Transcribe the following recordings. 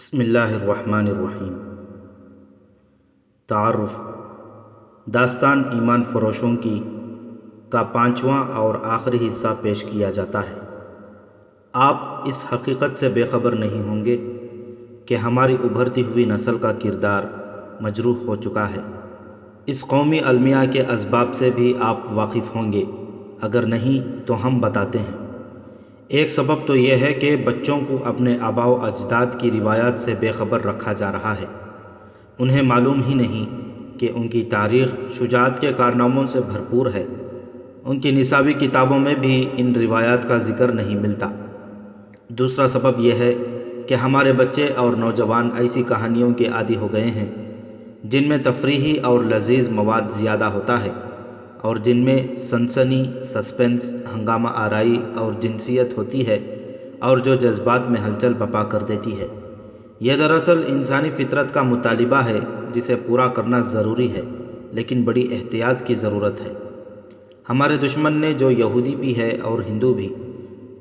بسم اللہ الرحمن الرحیم۔ تعارف۔ داستان ایمان فروشوں کی کا پانچواں اور آخری حصہ پیش کیا جاتا ہے۔ آپ اس حقیقت سے بے خبر نہیں ہوں گے کہ ہماری ابھرتی ہوئی نسل کا کردار مجروح ہو چکا ہے۔ اس قومی المیہ کے اسباب سے بھی آپ واقف ہوں گے، اگر نہیں تو ہم بتاتے ہیں۔ ایک سبب تو یہ ہے کہ بچوں کو اپنے آباء و اجداد کی روایات سے بے خبر رکھا جا رہا ہے۔ انہیں معلوم ہی نہیں کہ ان کی تاریخ شجاعت کے کارناموں سے بھرپور ہے۔ ان کی نصابی کتابوں میں بھی ان روایات کا ذکر نہیں ملتا۔ دوسرا سبب یہ ہے کہ ہمارے بچے اور نوجوان ایسی کہانیوں کے عادی ہو گئے ہیں جن میں تفریحی اور لذیذ مواد زیادہ ہوتا ہے، اور جن میں سنسنی، سسپنس، ہنگامہ آرائی اور جنسیت ہوتی ہے، اور جو جذبات میں ہلچل برپا کر دیتی ہے۔ یہ دراصل انسانی فطرت کا مطالبہ ہے جسے پورا کرنا ضروری ہے، لیکن بڑی احتیاط کی ضرورت ہے۔ ہمارے دشمن نے، جو یہودی بھی ہے اور ہندو بھی،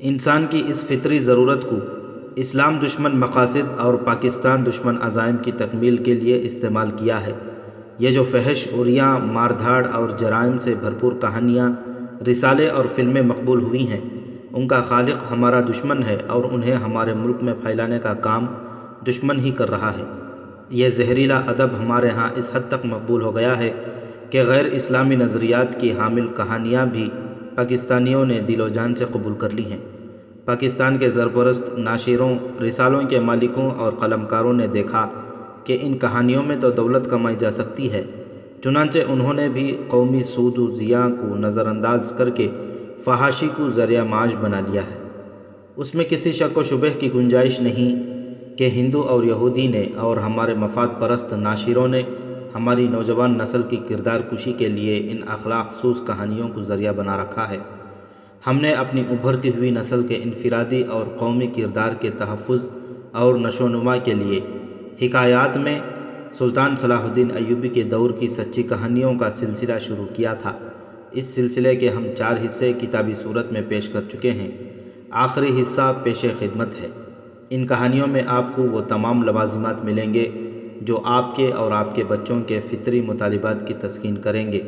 انسان کی اس فطری ضرورت کو اسلام دشمن مقاصد اور پاکستان دشمن عزائم کی تکمیل کے لیے استعمال کیا ہے۔ یہ جو فحش، عریاں، مار دھاڑ اور جرائم سے بھرپور کہانیاں، رسالے اور فلمیں مقبول ہوئی ہیں، ان کا خالق ہمارا دشمن ہے، اور انہیں ہمارے ملک میں پھیلانے کا کام دشمن ہی کر رہا ہے۔ یہ زہریلا ادب ہمارے ہاں اس حد تک مقبول ہو گیا ہے کہ غیر اسلامی نظریات کی حامل کہانیاں بھی پاکستانیوں نے دل و جان سے قبول کر لی ہیں۔ پاکستان کے زرپرست ناشروں، رسالوں کے مالکوں اور قلمکاروں نے دیکھا کہ ان کہانیوں میں تو دولت کمائی جا سکتی ہے، چنانچہ انہوں نے بھی قومی سود و ضیاع کو نظر انداز کر کے فحاشی کو ذریعہ معاش بنا لیا ہے۔ اس میں کسی شک و شبہ کی گنجائش نہیں کہ ہندو اور یہودی نے اور ہمارے مفاد پرست ناشروں نے ہماری نوجوان نسل کی کردار کشی کے لیے ان اخلاق سوز کہانیوں کو ذریعہ بنا رکھا ہے۔ ہم نے اپنی ابھرتی ہوئی نسل کے انفرادی اور قومی کردار کے تحفظ اور نشو و نما کے لیے حکایات میں سلطان صلاح الدین ایوبی کے دور کی سچی کہانیوں کا سلسلہ شروع کیا تھا۔ اس سلسلے کے ہم 4 حصے کتابی صورت میں پیش کر چکے ہیں۔ آخری حصہ پیش خدمت ہے۔ ان کہانیوں میں آپ کو وہ تمام لوازمات ملیں گے جو آپ کے اور آپ کے بچوں کے فطری مطالبات کی تسکین کریں گے۔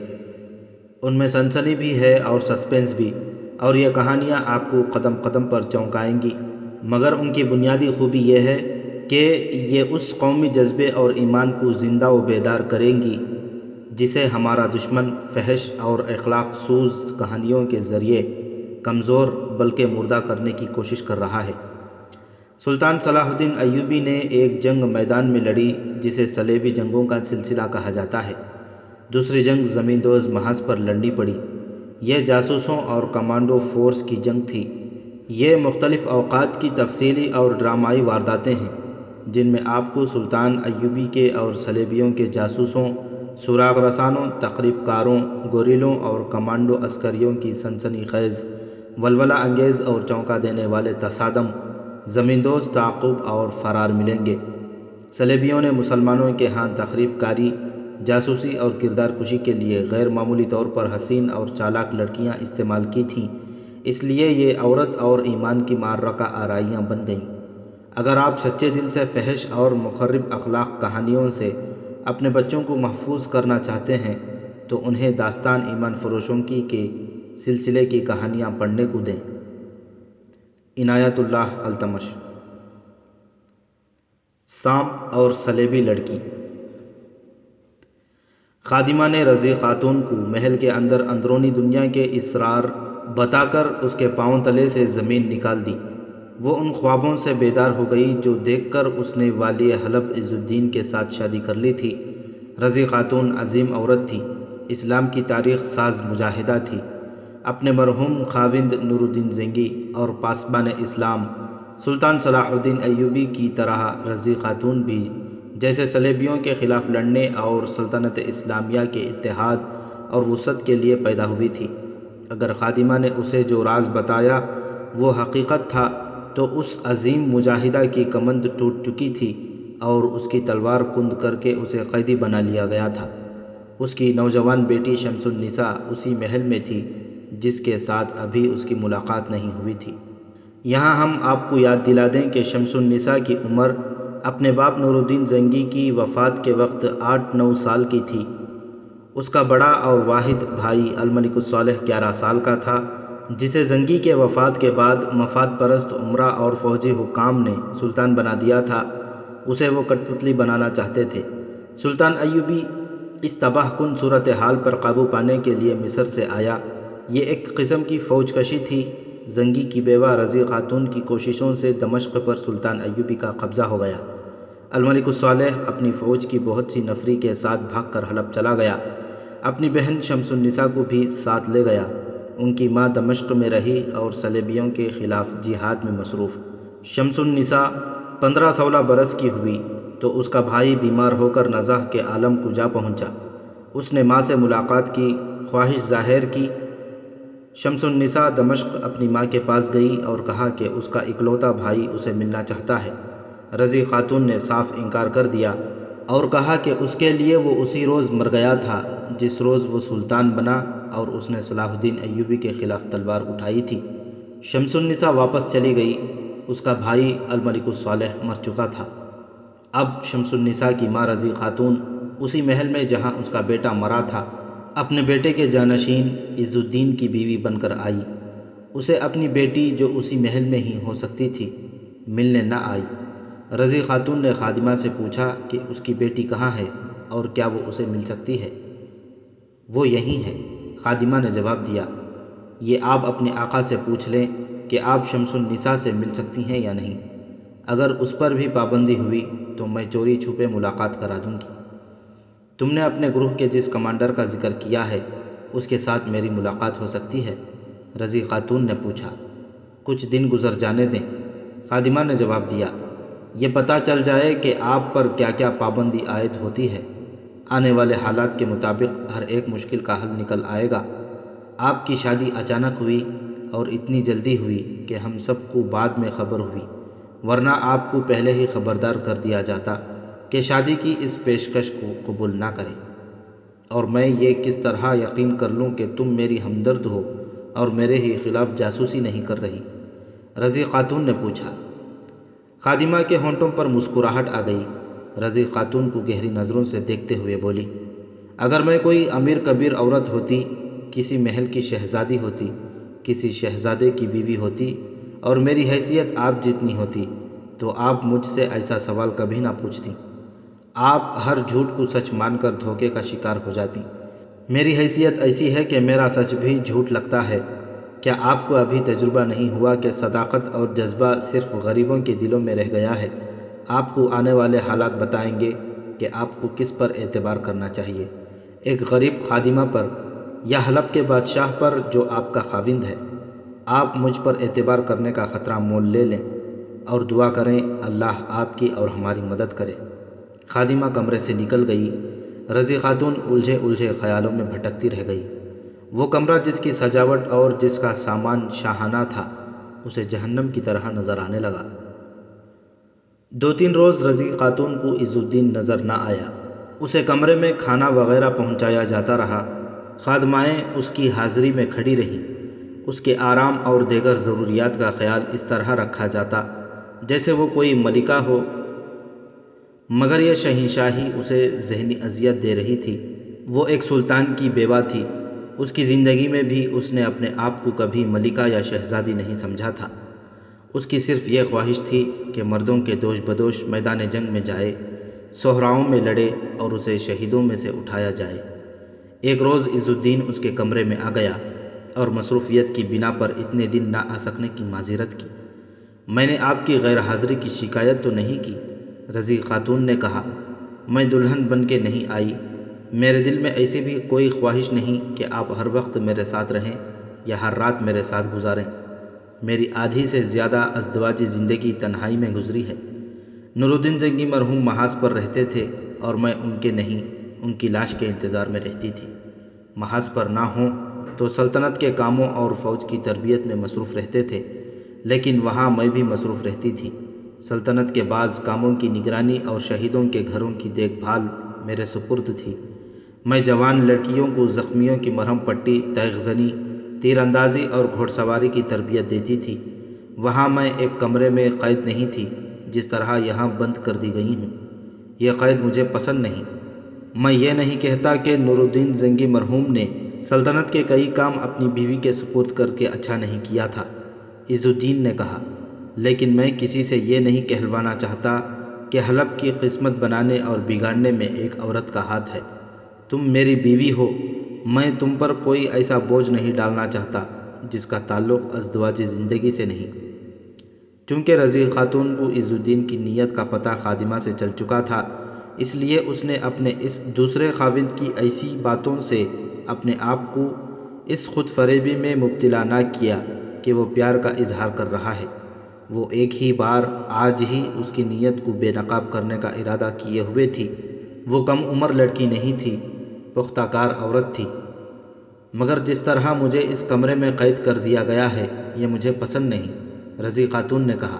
ان میں سنسنی بھی ہے اور سسپنس بھی، اور یہ کہانیاں آپ کو قدم قدم پر چونکائیں گی، مگر ان کی بنیادی خوبی یہ ہے کہ یہ اس قومی جذبے اور ایمان کو زندہ و بیدار کریں گی جسے ہمارا دشمن فحش اور اخلاق سوز کہانیوں کے ذریعے کمزور بلکہ مردہ کرنے کی کوشش کر رہا ہے۔ سلطان صلاح الدین ایوبی نے ایک جنگ میدان میں لڑی جسے صلیبی جنگوں کا سلسلہ کہا جاتا ہے۔ دوسری جنگ زمیندوز محاذ پر لڑنی پڑی۔ یہ جاسوسوں اور کمانڈو فورس کی جنگ تھی۔ یہ مختلف اوقات کی تفصیلی اور ڈرامائی وارداتیں ہیں جن میں آپ کو سلطان ایوبی کے اور صلیبیوں کے جاسوسوں، سراغ رسانوں، تخریب کاروں، گوریلوں اور کمانڈو عسکریوں کی سنسنی خیز، ولولہ انگیز اور چونکا دینے والے تصادم، زمیندوز تعاقب اور فرار ملیں گے۔ صلیبیوں نے مسلمانوں کے ہاں تخریب کاری، جاسوسی اور کردار کشی کے لیے غیر معمولی طور پر حسین اور چالاک لڑکیاں استعمال کی تھیں، اس لیے یہ عورت اور ایمان کی معرکہ آرائیاں بن گئیں۔ اگر آپ سچے دل سے فحش اور مخرب اخلاق کہانیوں سے اپنے بچوں کو محفوظ کرنا چاہتے ہیں تو انہیں داستان ایمان فروشوں کی کے سلسلے کی کہانیاں پڑھنے کو دیں۔ عنایت اللہ التمش۔ سانپ اور صلیبی لڑکی۔ خادمہ نے رضی خاتون کو محل کے اندر اندرونی دنیا کے اسرار بتا کر اس کے پاؤں تلے سے زمین نکال دی۔ وہ ان خوابوں سے بیدار ہو گئی جو دیکھ کر اس نے والی حلب عز الدین کے ساتھ شادی کر لی تھی۔ رضی خاتون عظیم عورت تھی، اسلام کی تاریخ ساز مجاہدہ تھی۔ اپنے مرحوم خاوند نور الدین زنگی اور پاسبان اسلام سلطان صلاح الدین ایوبی کی طرح رضی خاتون بھی جیسے صلیبیوں کے خلاف لڑنے اور سلطنت اسلامیہ کے اتحاد اور وسعت کے لیے پیدا ہوئی تھی۔ اگر خادمہ نے اسے جو راز بتایا وہ حقیقت تھا تو اس عظیم مجاہدہ کی کمند ٹوٹ چکی تھی اور اس کی تلوار کند کر کے اسے قیدی بنا لیا گیا تھا۔ اس کی نوجوان بیٹی شمس النساء اسی محل میں تھی جس کے ساتھ ابھی اس کی ملاقات نہیں ہوئی تھی۔ یہاں ہم آپ کو یاد دلا دیں کہ شمس النساء کی عمر اپنے باپ نور الدین زنگی کی وفات کے وقت 8-9 سال کی تھی۔ اس کا بڑا اور واحد بھائی الملک الصالح 11 سال کا تھا، جسے زنگی کے وفات کے بعد مفاد پرست عمرا اور فوجی حکام نے سلطان بنا دیا تھا۔ اسے وہ کٹ پتلی بنانا چاہتے تھے۔ سلطان ایوبی اس تباہ کن صورتحال پر قابو پانے کے لیے مصر سے آیا۔ یہ ایک قسم کی فوج کشی تھی۔ زنگی کی بیوہ رضی خاتون کی کوششوں سے دمشق پر سلطان ایوبی کا قبضہ ہو گیا۔ الملک الصالح اپنی فوج کی بہت سی نفری کے ساتھ بھاگ کر حلب چلا گیا۔ اپنی بہن شمس النساء کو بھی ساتھ لے گیا۔ ان کی ماں دمشق میں رہی اور صلیبیوں کے خلاف جہاد میں مصروف۔ شمس النساء 15-16 برس کی ہوئی تو اس کا بھائی بیمار ہو کر نزاح کے عالم کو جا پہنچا۔ اس نے ماں سے ملاقات کی، خواہش ظاہر کی۔ شمس النساء دمشق اپنی ماں کے پاس گئی اور کہا کہ اس کا اکلوتا بھائی اسے ملنا چاہتا ہے۔ رضی خاتون نے صاف انکار کر دیا اور کہا کہ اس کے لیے وہ اسی روز مر گیا تھا جس روز وہ سلطان بنا اور اس نے صلاح الدین ایوبی کے خلاف تلوار اٹھائی تھی۔ شمس النساء واپس چلی گئی۔ اس کا بھائی الملک الصالح مر چکا تھا۔ اب شمس النساء کی ماں رضی خاتون اسی محل میں جہاں اس کا بیٹا مرا تھا اپنے بیٹے کے جانشین عز الدین کی بیوی بن کر آئی۔ اسے اپنی بیٹی جو اسی محل میں ہی ہو سکتی تھی ملنے نہ آئی۔ رضی خاتون نے خادمہ سے پوچھا کہ اس کی بیٹی کہاں ہے اور کیا وہ اسے مل سکتی ہے؟ وہ یہیں ہے، خادمہ نے جواب دیا۔ یہ آپ اپنے آقا سے پوچھ لیں کہ آپ شمس النساء سے مل سکتی ہیں یا نہیں۔ اگر اس پر بھی پابندی ہوئی تو میں چوری چھپے ملاقات کرا دوں گی۔ تم نے اپنے گروہ کے جس کمانڈر کا ذکر کیا ہے اس کے ساتھ میری ملاقات ہو سکتی ہے؟ رضی خاتون نے پوچھا۔ کچھ دن گزر جانے دیں، خادمہ نے جواب دیا۔ یہ پتہ چل جائے کہ آپ پر کیا کیا پابندی عائد ہوتی ہے۔ آنے والے حالات کے مطابق ہر ایک مشکل کا حل نکل آئے گا۔ آپ کی شادی اچانک ہوئی اور اتنی جلدی ہوئی کہ ہم سب کو بعد میں خبر ہوئی، ورنہ آپ کو پہلے ہی خبردار کر دیا جاتا کہ شادی کی اس پیشکش کو قبول نہ کریں۔ اور میں یہ کس طرح یقین کر لوں کہ تم میری ہمدرد ہو اور میرے ہی خلاف جاسوسی نہیں کر رہی؟ رضی خاتون نے پوچھا۔ خادمہ کے ہونٹوں پر مسکراہٹ آ گئی۔ رضی خاتون کو گہری نظروں سے دیکھتے ہوئے بولی، اگر میں کوئی امیر کبیر عورت ہوتی، کسی محل کی شہزادی ہوتی، کسی شہزادے کی بیوی ہوتی اور میری حیثیت آپ جتنی ہوتی تو آپ مجھ سے ایسا سوال کبھی نہ پوچھتی۔ آپ ہر جھوٹ کو سچ مان کر دھوکے کا شکار ہو جاتی۔ میری حیثیت ایسی ہے کہ میرا سچ بھی جھوٹ لگتا ہے۔ کیا آپ کو ابھی تجربہ نہیں ہوا کہ صداقت اور جذبہ صرف غریبوں کے دلوں میں رہ گیا ہے؟ آپ کو آنے والے حالات بتائیں گے کہ آپ کو کس پر اعتبار کرنا چاہیے، ایک غریب خادمہ پر یا حلب کے بادشاہ پر جو آپ کا خاوند ہے۔ آپ مجھ پر اعتبار کرنے کا خطرہ مول لے لیں اور دعا کریں اللہ آپ کی اور ہماری مدد کرے۔ خادمہ کمرے سے نکل گئی۔ رضی خاتون الجھے خیالوں میں بھٹکتی رہ گئی۔ وہ کمرہ جس کی سجاوٹ اور جس کا سامان شاہانہ تھا اسے جہنم کی طرح نظر آنے لگا۔ 2-3 روز رضی خاتون کو عز الدین نظر نہ آیا۔ اسے کمرے میں کھانا وغیرہ پہنچایا جاتا رہا۔ خادمائیں اس کی حاضری میں کھڑی رہیں۔ اس کے آرام اور دیگر ضروریات کا خیال اس طرح رکھا جاتا جیسے وہ کوئی ملکہ ہو، مگر یہ شہنشاہی اسے ذہنی اذیت دے رہی تھی۔ وہ ایک سلطان کی بیوہ تھی۔ اس کی زندگی میں بھی اس نے اپنے آپ کو کبھی ملکہ یا شہزادی نہیں سمجھا تھا۔ اس کی صرف یہ خواہش تھی کہ مردوں کے دوش بدوش میدان جنگ میں جائے، صحراؤں میں لڑے اور اسے شہیدوں میں سے اٹھایا جائے۔ ایک روز عز الدین اس کے کمرے میں آ گیا اور مصروفیت کی بنا پر اتنے دن نہ آ سکنے کی معذرت کی۔ میں نے آپ کی غیر حاضری کی شکایت تو نہیں کی؟ رضی خاتون نے کہا، میں دلہن بن کے نہیں آئی۔ میرے دل میں ایسی بھی کوئی خواہش نہیں کہ آپ ہر وقت میرے ساتھ رہیں یا ہر رات میرے ساتھ گزاریں۔ میری آدھی سے زیادہ ازدواجی زندگی تنہائی میں گزری ہے۔ نور الدین زنگی مرحوم محاذ پر رہتے تھے اور میں ان کے نہیں، ان کی لاش کے انتظار میں رہتی تھی۔ محاذ پر نہ ہوں تو سلطنت کے کاموں اور فوج کی تربیت میں مصروف رہتے تھے، لیکن وہاں میں بھی مصروف رہتی تھی۔ سلطنت کے بعض کاموں کی نگرانی اور شہیدوں کے گھروں کی دیکھ بھال میرے سپرد تھی۔ میں جوان لڑکیوں کو زخمیوں کی مرہم پٹی، تیغ زنی، تیر اندازی اور گھوڑ سواری کی تربیت دیتی تھی۔ وہاں میں ایک کمرے میں قید نہیں تھی جس طرح یہاں بند کر دی گئی ہوں۔ یہ قید مجھے پسند نہیں۔ میں یہ نہیں کہتا کہ نور الدین زنگی مرحوم نے سلطنت کے کئی کام اپنی بیوی کے سپرد کر کے اچھا نہیں کیا تھا، عز الدین نے کہا، لیکن میں کسی سے یہ نہیں کہلوانا چاہتا کہ حلب کی قسمت بنانے اور بگاڑنے میں ایک عورت کا ہاتھ ہے۔ تم میری بیوی ہو، میں تم پر کوئی ایسا بوجھ نہیں ڈالنا چاہتا جس کا تعلق ازدواجی زندگی سے نہیں۔ چونکہ رضی خاتون کو عز الدین کی نیت کا پتہ خادمہ سے چل چکا تھا، اس لیے اس نے اپنے اس دوسرے خاوند کی ایسی باتوں سے اپنے آپ کو اس خود فریبی میں مبتلا نہ کیا کہ وہ پیار کا اظہار کر رہا ہے۔ وہ ایک ہی بار آج ہی اس کی نیت کو بے نقاب کرنے کا ارادہ کیے ہوئے تھی۔ وہ کم عمر لڑکی نہیں تھی، پختہ کار عورت تھی۔ مگر جس طرح مجھے اس کمرے میں قید کر دیا گیا ہے یہ مجھے پسند نہیں، رضی خاتون نے کہا۔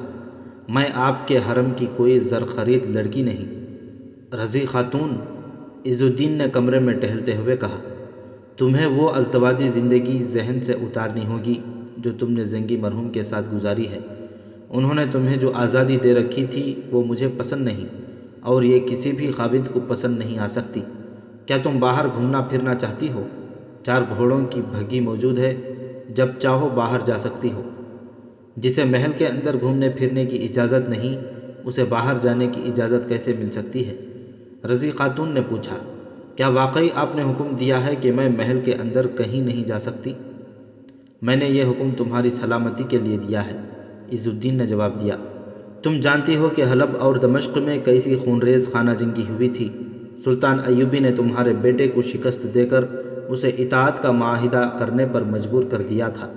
میں آپ کے حرم کی کوئی زر خرید لڑکی نہیں۔ رضی خاتون، عز الدین نے کمرے میں ٹہلتے ہوئے کہا، تمہیں وہ ازدواجی زندگی ذہن سے اتارنی ہوگی جو تم نے زنگی مرحوم کے ساتھ گزاری ہے۔ انہوں نے تمہیں جو آزادی دے رکھی تھی وہ مجھے پسند نہیں، اور یہ کسی بھی خاوند کو پسند نہیں آ سکتی۔ کیا تم باہر گھومنا پھرنا چاہتی ہو؟ 4 گھوڑوں کی بھگی موجود ہے، جب چاہو باہر جا سکتی ہو۔ جسے محل کے اندر گھومنے پھرنے کی اجازت نہیں، اسے باہر جانے کی اجازت کیسے مل سکتی ہے؟ رضی خاتون نے پوچھا، کیا واقعی آپ نے حکم دیا ہے کہ میں محل کے اندر کہیں نہیں جا سکتی؟ میں نے یہ حکم تمہاری سلامتی کے لیے دیا ہے، عز الدین نے جواب دیا۔ تم جانتی ہو کہ حلب اور دمشق میں کیسی خونریز خانہ جنگی ہوئی تھی۔ سلطان ایوبی نے تمہارے بیٹے کو شکست دے کر اسے اطاعت کا معاہدہ کرنے پر مجبور کر دیا تھا،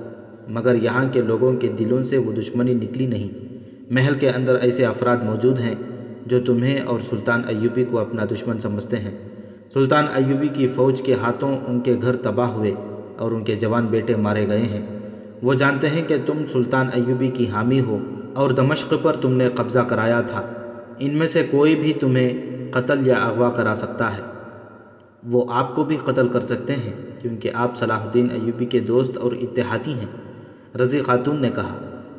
مگر یہاں کے لوگوں کے دلوں سے وہ دشمنی نکلی نہیں۔ محل کے اندر ایسے افراد موجود ہیں جو تمہیں اور سلطان ایوبی کو اپنا دشمن سمجھتے ہیں۔ سلطان ایوبی کی فوج کے ہاتھوں ان کے گھر تباہ ہوئے اور ان کے جوان بیٹے مارے گئے ہیں۔ وہ جانتے ہیں کہ تم سلطان ایوبی کی حامی ہو اور دمشق پر تم نے قبضہ کرایا تھا۔ ان میں سے کوئی بھی تمہیں قتل یا اغوا کرا سکتا ہے۔ وہ آپ کو بھی قتل کر سکتے ہیں کیونکہ آپ صلاح الدین ایوبی کے دوست اور اتحادی ہیں، رضی خاتون نے کہا۔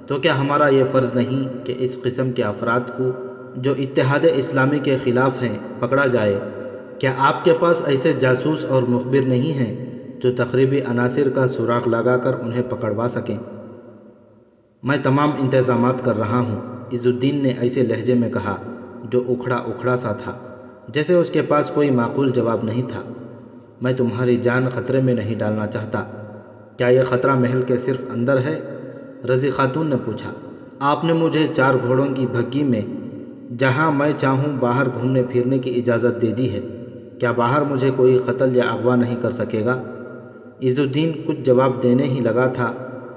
تو کیا ہمارا یہ فرض نہیں کہ اس قسم کے افراد کو جو اتحاد اسلامی کے خلاف ہیں پکڑا جائے؟ کیا آپ کے پاس ایسے جاسوس اور مخبر نہیں ہیں جو تخریبی عناصر کا سراغ لگا کر انہیں پکڑوا سکیں؟ میں تمام انتظامات کر رہا ہوں، عز الدین نے ایسے لہجے میں کہا جو اکھڑا اکھڑا سا تھا، جیسے اس کے پاس کوئی معقول جواب نہیں تھا۔ میں تمہاری جان خطرے میں نہیں ڈالنا چاہتا۔ کیا یہ خطرہ محل کے صرف اندر ہے؟ رضی خاتون نے پوچھا۔ آپ نے مجھے 4 گھوڑوں کی بھگی میں جہاں میں چاہوں باہر گھومنے پھرنے کی اجازت دے دی ہے، کیا باہر مجھے کوئی قتل یا اغوا نہیں کر سکے گا؟ عز الدین کچھ جواب دینے ہی لگا تھا،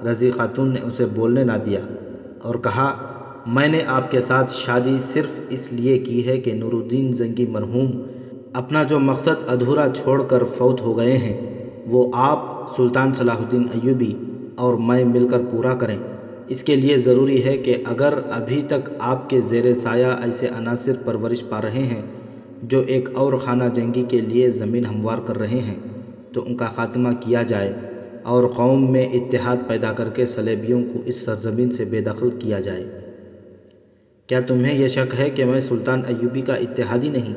رضی خاتون نے اسے بولنے نہ دیا اور کہا، میں نے آپ کے ساتھ شادی صرف اس لیے کی ہے کہ نور الدین زنگی مرحوم اپنا جو مقصد ادھورا چھوڑ کر فوت ہو گئے ہیں وہ آپ سلطان صلاح الدین ایوبی اور میں مل کر پورا کریں۔ اس کے لیے ضروری ہے کہ اگر ابھی تک آپ کے زیر سایہ ایسے عناصر پرورش پا رہے ہیں جو ایک اور خانہ جنگی کے لیے زمین ہموار کر رہے ہیں تو ان کا خاتمہ کیا جائے اور قوم میں اتحاد پیدا کر کے صلیبیوں کو اس سرزمین سے بے دخل کیا جائے۔ کیا تمہیں یہ شک ہے کہ میں سلطان ایوبی کا اتحادی نہیں؟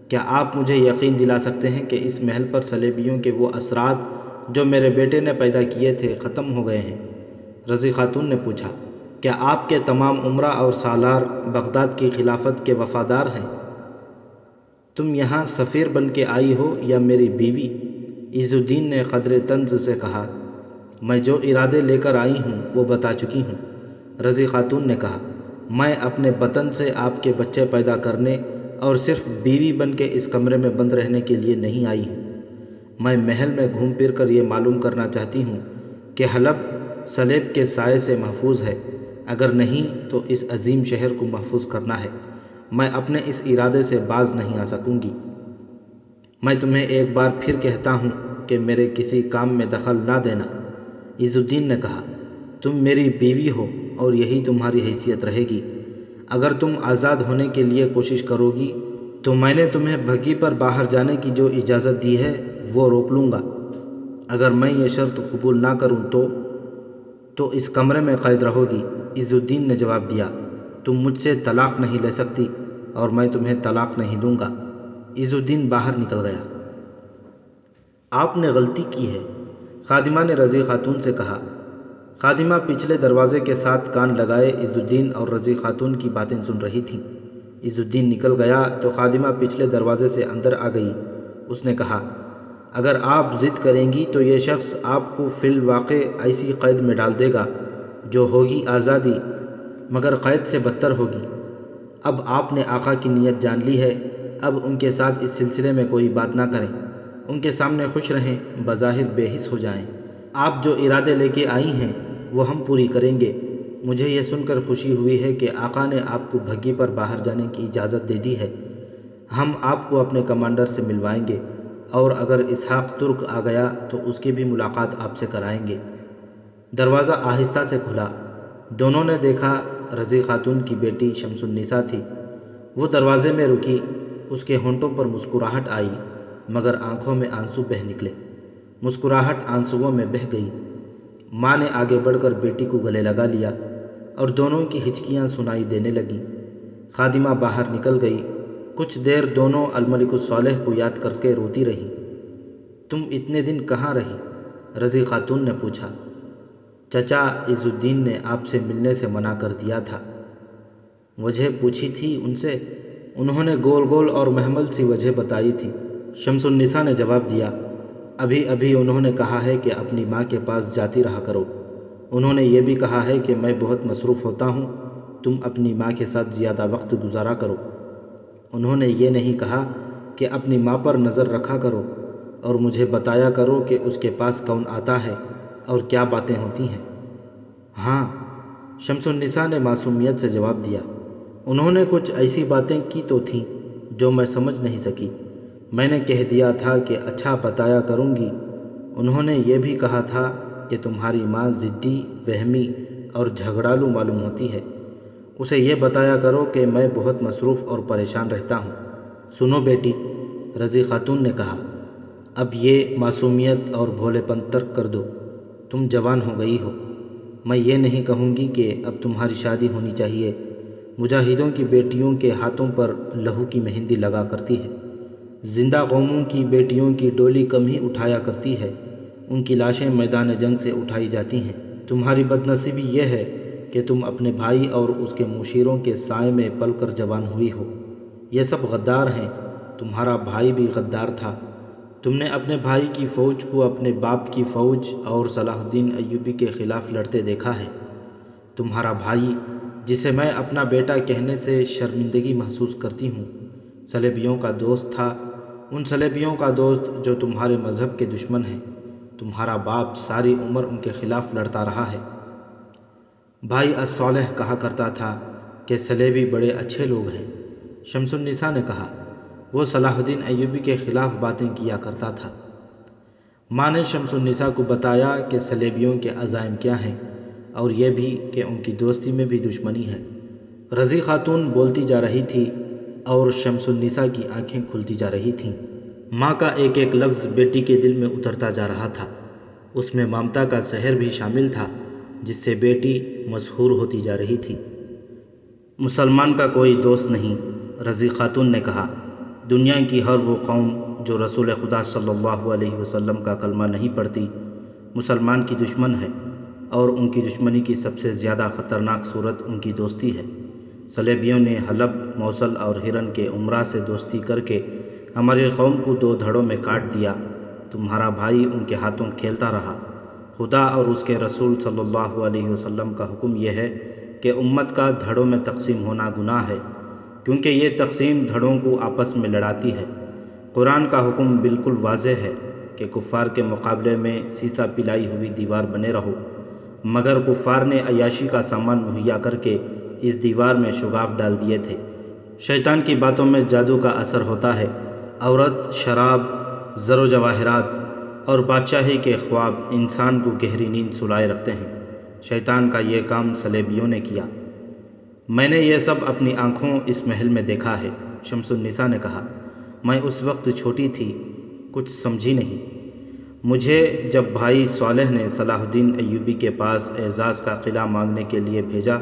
کیا آپ مجھے یقین دلا سکتے ہیں کہ اس محل پر صلیبیوں کے وہ اثرات جو میرے بیٹے نے پیدا کیے تھے ختم ہو گئے ہیں؟ رضی خاتون نے پوچھا۔ کیا آپ کے تمام امراء اور سالار بغداد کی خلافت کے وفادار ہیں؟ تم یہاں سفیر بن کے آئی ہو یا میری بیوی؟ عز الدین نے قدر طنز سے کہا۔ میں جو ارادے لے کر آئی ہوں وہ بتا چکی ہوں، رضی خاتون نے کہا۔ میں اپنے وطن سے آپ کے بچے پیدا کرنے اور صرف بیوی بن کے اس کمرے میں بند رہنے کے لیے نہیں آئی ہوں۔ میں محل میں گھوم پھر کر یہ معلوم کرنا چاہتی ہوں کہ حلب صلیب کے سائے سے محفوظ ہے، اگر نہیں تو اس عظیم شہر کو محفوظ کرنا ہے۔ میں اپنے اس ارادے سے باز نہیں آ سکوں گی۔ میں تمہیں ایک بار پھر کہتا ہوں کہ میرے کسی کام میں دخل نہ دینا، عز الدین نے کہا۔ تم میری بیوی ہو اور یہی تمہاری حیثیت رہے گی۔ اگر تم آزاد ہونے کے لیے کوشش کرو گی تو میں نے تمہیں بھگی پر باہر جانے کی جو اجازت دی ہے وہ روک لوں گا۔ اگر میں یہ شرط قبول نہ کروں تو اس کمرے میں قید رہو گی، عز الدین نے جواب دیا۔ تم مجھ سے طلاق نہیں لے سکتی اور میں تمہیں طلاق نہیں دوں گا۔ عز الدین باہر نکل گیا۔ آپ نے غلطی کی ہے، خادمہ نے رضی خاتون سے کہا۔ خادمہ پچھلے دروازے کے ساتھ کان لگائے عز الدین اور رضی خاتون کی باتیں سن رہی تھیں۔ عز الدین نکل گیا تو خادمہ پچھلے دروازے سے اندر آ گئی۔ اس نے کہا، اگر آپ ضد کریں گی تو یہ شخص آپ کو فی الواقع ایسی قید میں ڈال دے گا جو ہوگی آزادی، مگر قید سے بدتر ہوگی۔ اب آپ نے آقا کی نیت جان لی ہے، اب ان کے ساتھ اس سلسلے میں کوئی بات نہ کریں، ان کے سامنے خوش رہیں، بظاہر بے حس ہو جائیں۔ آپ جو ارادے لے کے آئی ہیں وہ ہم پوری کریں گے۔ مجھے یہ سن کر خوشی ہوئی ہے کہ آقا نے آپ کو بھگی پر باہر جانے کی اجازت دے دی ہے۔ ہم آپ کو اپنے کمانڈر سے ملوائیں گے، اور اگر اسحاق ترک آ گیا تو اس کی بھی ملاقات آپ سے کرائیں گے۔ دروازہ آہستہ سے کھلا۔ دونوں نے دیکھا رضی خاتون کی بیٹی شمس النساء تھی۔ وہ دروازے میں رکی، اس کے ہونٹوں پر مسکراہٹ آئی مگر آنکھوں میں آنسو بہہ نکلے۔ مسکراہٹ آنسوؤں میں بہہ گئی۔ ماں نے آگے بڑھ کر بیٹی کو گلے لگا لیا اور دونوں کی ہچکیاں سنائی دینے لگیں۔ خادمہ باہر نکل گئی۔ کچھ دیر دونوں الملک الصالح کو یاد کر کے روتی رہیں۔ تم اتنے دن کہاں رہی؟ رضی خاتون نے پوچھا۔ چچا عز الدین نے آپ سے ملنے سے منع کر دیا تھا۔ وجہ پوچھی تھی ان سے؟ انہوں نے گول گول اور محمل سی وجہ بتائی تھی۔ شمس النساء نے جواب دیا، ابھی انہوں نے کہا ہے کہ اپنی ماں کے پاس جاتی رہا کرو۔ انہوں نے یہ بھی کہا ہے کہ میں بہت مصروف ہوتا ہوں، تم اپنی ماں کے ساتھ زیادہ وقت گزارا کرو۔ انہوں نے یہ نہیں کہا کہ اپنی ماں پر نظر رکھا کرو اور مجھے بتایا کرو کہ اس کے پاس کون آتا ہے اور کیا باتیں ہوتی ہیں۔ ہاں، شمس النساء نے معصومیت سے جواب دیا، انہوں نے کچھ ایسی باتیں کی تو تھیں جو میں سمجھ نہیں سکی۔ میں نے کہہ دیا تھا کہ اچھا بتایا کروں گی۔ انہوں نے یہ بھی کہا تھا کہ تمہاری ماں ضدی، وہمی اور جھگڑالو معلوم ہوتی ہے، اسے یہ بتایا کرو کہ میں بہت مصروف اور پریشان رہتا ہوں۔ سنو بیٹی، رضی خاتون نے کہا، اب یہ معصومیت اور بھولے پن ترک کر دو، تم جوان ہو گئی ہو۔ میں یہ نہیں کہوں گی کہ اب تمہاری شادی ہونی چاہیے، مجاہدوں کی بیٹیوں کے ہاتھوں پر لہو کی مہندی لگا کرتی ہے، زندہ قوموں کی بیٹیوں کی ڈولی کم ہی اٹھایا کرتی ہے، ان کی لاشیں میدان جنگ سے اٹھائی جاتی ہیں۔ تمہاری بد نصیبی یہ ہے کہ تم اپنے بھائی اور اس کے مشیروں کے سائے میں پل کر جوان ہوئی ہو۔ یہ سب غدار ہیں، تمہارا بھائی بھی غدار تھا۔ تم نے اپنے بھائی کی فوج کو اپنے باپ کی فوج اور صلاح الدین ایوبی کے خلاف لڑتے دیکھا ہے۔ تمہارا بھائی، جسے میں اپنا بیٹا کہنے سے شرمندگی محسوس کرتی ہوں، صلیبیوں کا دوست تھا، ان صلیبیوں کا دوست جو تمہارے مذہب کے دشمن ہیں۔ تمہارا باپ ساری عمر ان کے خلاف لڑتا رہا ہے۔ بھائی الصالح کہا کرتا تھا کہ صلیبی بڑے اچھے لوگ ہیں۔ شمس النساء نے کہا، وہ صلاح الدین ایوبی کے خلاف باتیں کیا کرتا تھا۔ ماں نے شمس النساء کو بتایا کہ صلیبیوں کے عزائم کیا ہیں اور یہ بھی کہ ان کی دوستی میں بھی دشمنی ہے۔ رضی خاتون بولتی جا رہی تھی اور شمس النساء کی آنکھیں کھلتی جا رہی تھیں۔ ماں کا ایک ایک لفظ بیٹی کے دل میں اترتا جا رہا تھا، اس میں ممتا کا زہر بھی شامل تھا جس سے بیٹی مسحور ہوتی جا رہی تھی۔ مسلمان کا کوئی دوست نہیں، رضی خاتون نے کہا، دنیا کی ہر وہ قوم جو رسول خدا صلی اللہ علیہ وسلم کا کلمہ نہیں پڑھتی مسلمان کی دشمن ہے، اور ان کی دشمنی کی سب سے زیادہ خطرناک صورت ان کی دوستی ہے۔ صلیبیوں نے حلب، موصل اور ہرن کے امراء سے دوستی کر کے ہماری قوم کو دو دھڑوں میں کاٹ دیا۔ تمہارا بھائی ان کے ہاتھوں کھیلتا رہا۔ خدا اور اس کے رسول صلی اللہ علیہ وسلم کا حکم یہ ہے کہ امت کا دھڑوں میں تقسیم ہونا گناہ ہے، کیونکہ یہ تقسیم دھڑوں کو آپس میں لڑاتی ہے۔ قرآن کا حکم بالکل واضح ہے کہ کفار کے مقابلے میں سیسا پلائی ہوئی دیوار بنے رہو، مگر کفار نے عیاشی کا سامان مہیا کر کے اس دیوار میں شگاف ڈال دیے تھے۔ شیطان کی باتوں میں جادو کا اثر ہوتا ہے۔ عورت، شراب، زر و جواہرات اور بادشاہی کے خواب انسان کو گہری نیند سلائے رکھتے ہیں۔ شیطان کا یہ کام صلیبیوں نے کیا۔ میں نے یہ سب اپنی آنکھوں اس محل میں دیکھا ہے، شمس النساء نے کہا۔ میں اس وقت چھوٹی تھی، کچھ سمجھی نہیں۔ مجھے جب بھائی صالح نے صلاح الدین ایوبی کے پاس اعزاز کا قلعہ مانگنے کے لیے بھیجا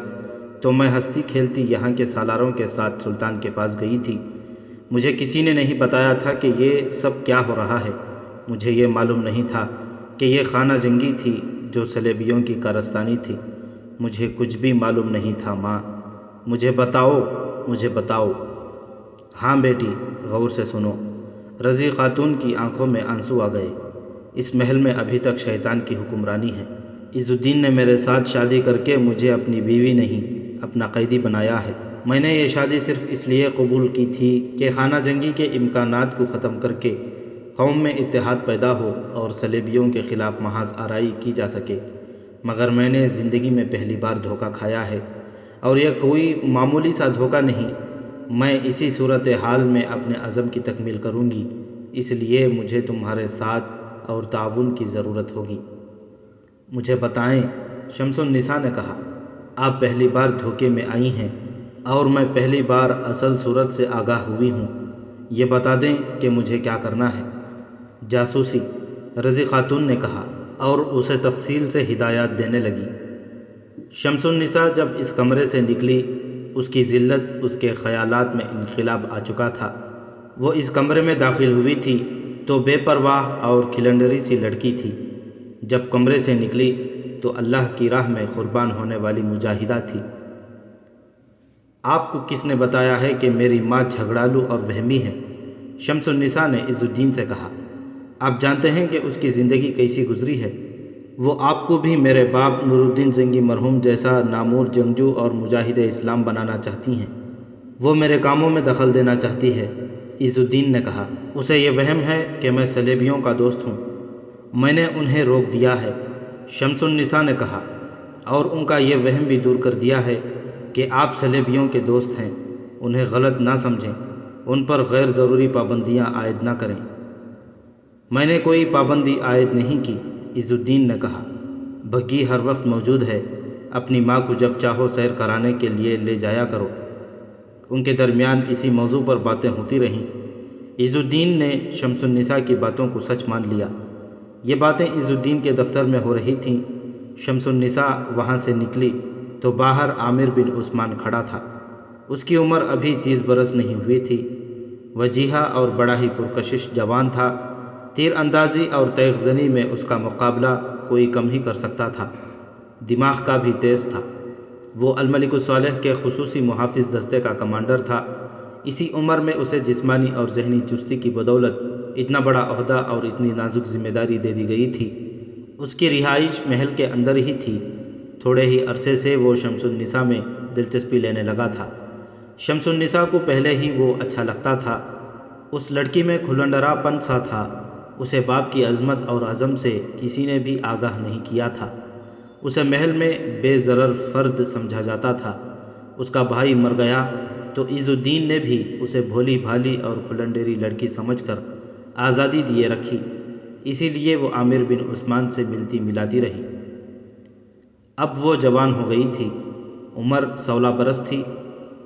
تو میں ہنستی کھیلتی یہاں کے سالاروں کے ساتھ سلطان کے پاس گئی تھی۔ مجھے کسی نے نہیں بتایا تھا کہ یہ سب کیا ہو رہا ہے۔ مجھے یہ معلوم نہیں تھا کہ یہ خانہ جنگی تھی جو صلیبیوں کی کارستانی تھی۔ مجھے کچھ بھی معلوم نہیں تھا ماں، مجھے بتاؤ، مجھے بتاؤ۔ ہاں بیٹی، غور سے سنو۔ رضی خاتون کی آنکھوں میں آنسو آ گئے۔ اس محل میں ابھی تک شیطان کی حکمرانی ہے۔ عز الدین نے میرے ساتھ شادی کر کے مجھے اپنی بیوی نہیں اپنا قیدی بنایا ہے۔ میں نے یہ شادی صرف اس لیے قبول کی تھی کہ خانہ جنگی کے امکانات کو ختم کر کے قوم میں اتحاد پیدا ہو اور صلیبیوں کے خلاف محاذ آرائی کی جا سکے، مگر میں نے زندگی میں پہلی بار دھوکہ کھایا ہے، اور یہ کوئی معمولی سا دھوکہ نہیں۔ میں اسی صورتحال میں اپنے عزم کی تکمیل کروں گی، اس لیے مجھے تمہارے ساتھ اور تعاون کی ضرورت ہوگی۔ مجھے بتائیں، شمس النساء نے کہا، آپ پہلی بار دھوکے میں آئی ہیں اور میں پہلی بار اصل صورت سے آگاہ ہوئی ہوں۔ یہ بتا دیں کہ مجھے کیا کرنا ہے۔ جاسوسی، رضی خاتون نے کہا، اور اسے تفصیل سے ہدایات دینے لگی۔ شمس النساء جب اس کمرے سے نکلی، اس کی ذلت اس کے خیالات میں انقلاب آ چکا تھا۔ وہ اس کمرے میں داخل ہوئی تھی تو بے پرواہ اور کھلنڈری سی لڑکی تھی، جب کمرے سے نکلی تو اللہ کی راہ میں قربان ہونے والی مجاہدہ تھی۔ آپ کو کس نے بتایا ہے کہ میری ماں جھگڑالو اور وہمی ہے؟ شمس النساء نے عز الدین سے کہا۔ آپ جانتے ہیں کہ اس کی زندگی کیسی گزری ہے؟ وہ آپ کو بھی میرے باپ نور الدین زنگی مرحوم جیسا نامور جنگجو اور مجاہد اسلام بنانا چاہتی ہیں۔ وہ میرے کاموں میں دخل دینا چاہتی ہے، عز الدین نے کہا۔ اسے یہ وہم ہے کہ میں صلیبیوں کا دوست ہوں۔ میں نے انہیں روک دیا ہے، شمس النساء نے کہا، اور ان کا یہ وہم بھی دور کر دیا ہے کہ آپ صلیبیوں کے دوست ہیں۔ انہیں غلط نہ سمجھیں، ان پر غیر ضروری پابندیاں عائد نہ کریں۔ میں نے کوئی پابندی عائد نہیں کی، عز الدین نے کہا۔ بھگی ہر وقت موجود ہے، اپنی ماں کو جب چاہو سیر کرانے کے لیے لے جایا کرو۔ ان کے درمیان اسی موضوع پر باتیں ہوتی رہیں۔ عز الدین نے شمس النساء کی باتوں کو سچ مان لیا۔ یہ باتیں عز الدین کے دفتر میں ہو رہی تھیں۔ شمس النساء وہاں سے نکلی تو باہر عامر بن عثمان کھڑا تھا۔ اس کی عمر ابھی 30 برس نہیں ہوئی تھی۔ وجیحہ اور بڑا ہی پرکشش جوان تھا۔ تیر اندازی اور تیغ زنی میں اس کا مقابلہ کوئی کم ہی کر سکتا تھا۔ دماغ کا بھی تیز تھا۔ وہ الملک الصالح کے خصوصی محافظ دستے کا کمانڈر تھا۔ اسی عمر میں اسے جسمانی اور ذہنی چستی کی بدولت اتنا بڑا عہدہ اور اتنی نازک ذمہ داری دے دی گئی تھی۔ اس کی رہائش محل کے اندر ہی تھی۔ تھوڑے ہی عرصے سے وہ شمس النساء میں دلچسپی لینے لگا تھا۔ شمس النساء کو پہلے ہی وہ اچھا لگتا تھا۔ اس لڑکی میں کھلنڈرا پن سا تھا۔ اسے باپ کی عظمت اور عزم سے کسی نے بھی آگاہ نہیں کیا تھا۔ اسے محل میں بے ضرر فرد سمجھا جاتا تھا۔ اس کا بھائی مر گیا تو عز الدین نے بھی اسے بھولی بھالی اور کھلنڈری لڑکی سمجھ کر آزادی دیے رکھی، اسی لیے وہ عامر بن عثمان سے ملتی ملاتی رہی۔ اب وہ جوان ہو گئی تھی، عمر 16 برس تھی۔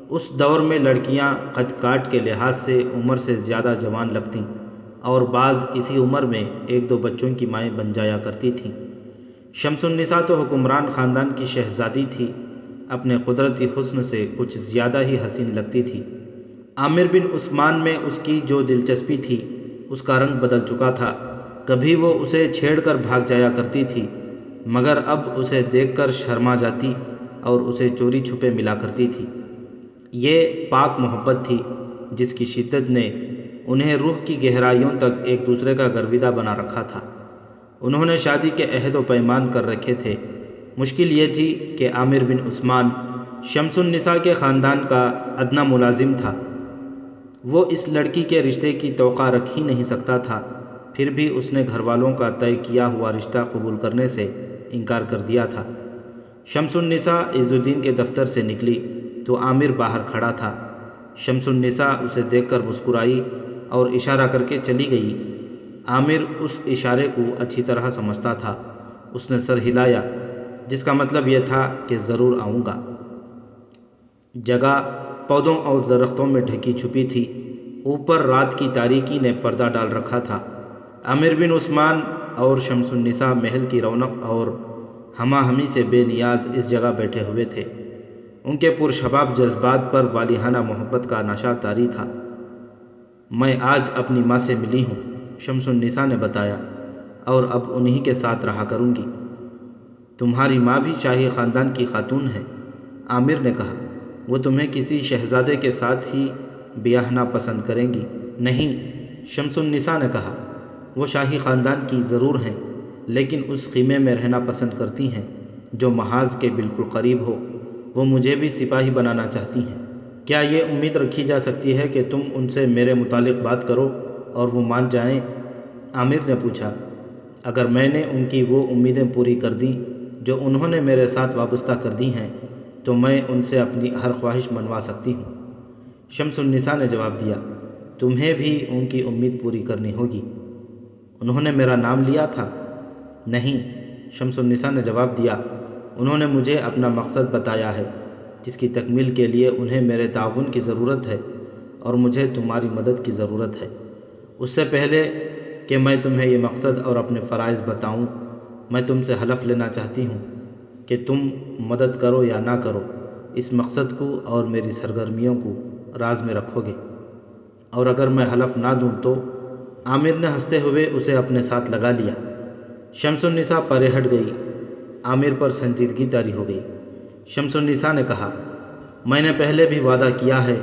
اس دور میں لڑکیاں قد کاٹ کے لحاظ سے عمر سے زیادہ جوان لگتیں، اور بعض اسی عمر میں 1-2 بچوں کی مائیں بن جایا کرتی تھیں۔ شمس النساء تو حکمران خاندان کی شہزادی تھی، اپنے قدرتی حسن سے کچھ زیادہ ہی حسین لگتی تھی۔ عامر بن عثمان میں اس کی جو دلچسپی تھی اس کا رنگ بدل چکا تھا۔ کبھی وہ اسے چھیڑ کر بھاگ جایا کرتی تھی، مگر اب اسے دیکھ کر شرما جاتی اور اسے چوری چھپے ملا کرتی تھی۔ یہ پاک محبت تھی جس کی شدت نے انہیں روح کی گہرائیوں تک ایک دوسرے کا گرویدہ بنا رکھا تھا۔ انہوں نے شادی کے عہد و پیمان کر رکھے تھے۔ مشکل یہ تھی کہ عامر بن عثمان شمس النساء کے خاندان کا ادنیٰ ملازم تھا۔ وہ اس لڑکی کے رشتے کی توقع رکھ ہی نہیں سکتا تھا، پھر بھی اس نے گھر والوں کا طے کیا ہوا رشتہ قبول کرنے سے انکار کر دیا تھا۔ شمس النساء عز الدین کے دفتر سے نکلی تو عامر باہر کھڑا تھا۔ شمس النساء اسے دیکھ کر مسکرائی اور اشارہ کر کے چلی گئی۔ عامر اس اشارے کو اچھی طرح سمجھتا تھا۔ اس نے سر ہلایا، جس کا مطلب یہ تھا کہ ضرور آؤں گا۔ جگہ پودوں اور درختوں میں ڈھکی چھپی تھی۔ اوپر رات کی تاریکی نے پردہ ڈال رکھا تھا۔ عامر بن عثمان اور شمس النساء محل کی رونق اور ہمہ ہمی سے بے نیاز اس جگہ بیٹھے ہوئے تھے۔ ان کے پرشباب جذبات پر والہانہ محبت کا نشہ طاری تھا۔ میں آج اپنی ماں سے ملی ہوں، شمس النساء نے بتایا، اور اب انہی کے ساتھ رہا کروں گی۔ تمہاری ماں بھی شاہی خاندان کی خاتون ہے، عامر نے کہا۔ وہ تمہیں کسی شہزادے کے ساتھ ہی بیاہنا پسند کریں گی؟ نہیں، شمس النساء نے کہا، وہ شاہی خاندان کی ضرور ہیں، لیکن اس خیمے میں رہنا پسند کرتی ہیں جو محاذ کے بالکل قریب ہو۔ وہ مجھے بھی سپاہی بنانا چاہتی ہیں۔ کیا یہ امید رکھی جا سکتی ہے کہ تم ان سے میرے متعلق بات کرو اور وہ مان جائیں؟ عامر نے پوچھا۔ اگر میں نے ان کی وہ امیدیں پوری کر دیں جو انہوں نے میرے ساتھ وابستہ کر دی ہیں تو میں ان سے اپنی ہر خواہش منوا سکتی ہوں۔ شمس النساء نے جواب دیا، تمہیں بھی ان کی امید پوری کرنی ہوگی۔ انہوں نے میرا نام لیا تھا؟ نہیں، شمس النساء نے جواب دیا، انہوں نے مجھے اپنا مقصد بتایا ہے جس کی تکمیل کے لیے انہیں میرے تعاون کی ضرورت ہے اور مجھے تمہاری مدد کی ضرورت ہے۔ اس سے پہلے کہ میں تمہیں یہ مقصد اور اپنے فرائض بتاؤں، میں تم سے حلف لینا چاہتی ہوں کہ تم مدد کرو یا نہ کرو، اس مقصد کو اور میری سرگرمیوں کو راز میں رکھو گے۔ اور اگر میں حلف نہ دوں تو؟ عامر نے ہنستے ہوئے اسے اپنے ساتھ لگا لیا۔ شمس النساء پرے ہٹ گئی۔ عامر پر سنجیدگی طاری ہو گئی۔ شمس النساء نے کہا، میں نے پہلے بھی وعدہ کیا ہے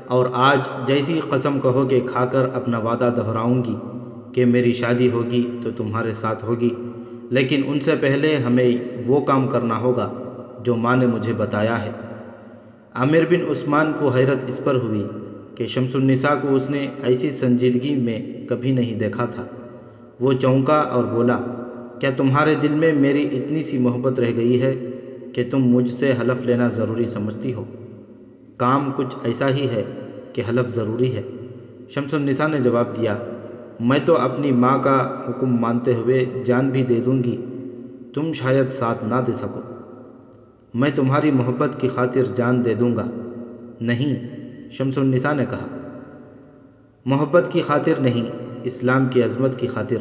اور آج جیسی قسم کہو کہ کھا کر اپنا وعدہ دہراؤں گی کہ میری شادی ہوگی تو تمہارے ساتھ ہوگی، لیکن ان سے پہلے ہمیں وہ کام کرنا ہوگا جو ماں نے مجھے بتایا ہے۔ عامر بن عثمان کو حیرت اس پر ہوئی کہ شمس النساء کو اس نے ایسی سنجیدگی میں کبھی نہیں دیکھا تھا۔ وہ چونکا اور بولا، کیا تمہارے دل میں میری اتنی سی محبت رہ گئی ہے کہ تم مجھ سے حلف لینا ضروری سمجھتی ہو؟ کام کچھ ایسا ہی ہے کہ حلف ضروری ہے۔ شمس النساء نے جواب دیا، میں تو اپنی ماں کا حکم مانتے ہوئے جان بھی دے دوں گی، تم شاید ساتھ نہ دے سکو۔ میں تمہاری محبت کی خاطر جان دے دوں گا۔ نہیں، شمس النساء نے کہا، محبت کی خاطر نہیں، اسلام کی عظمت کی خاطر۔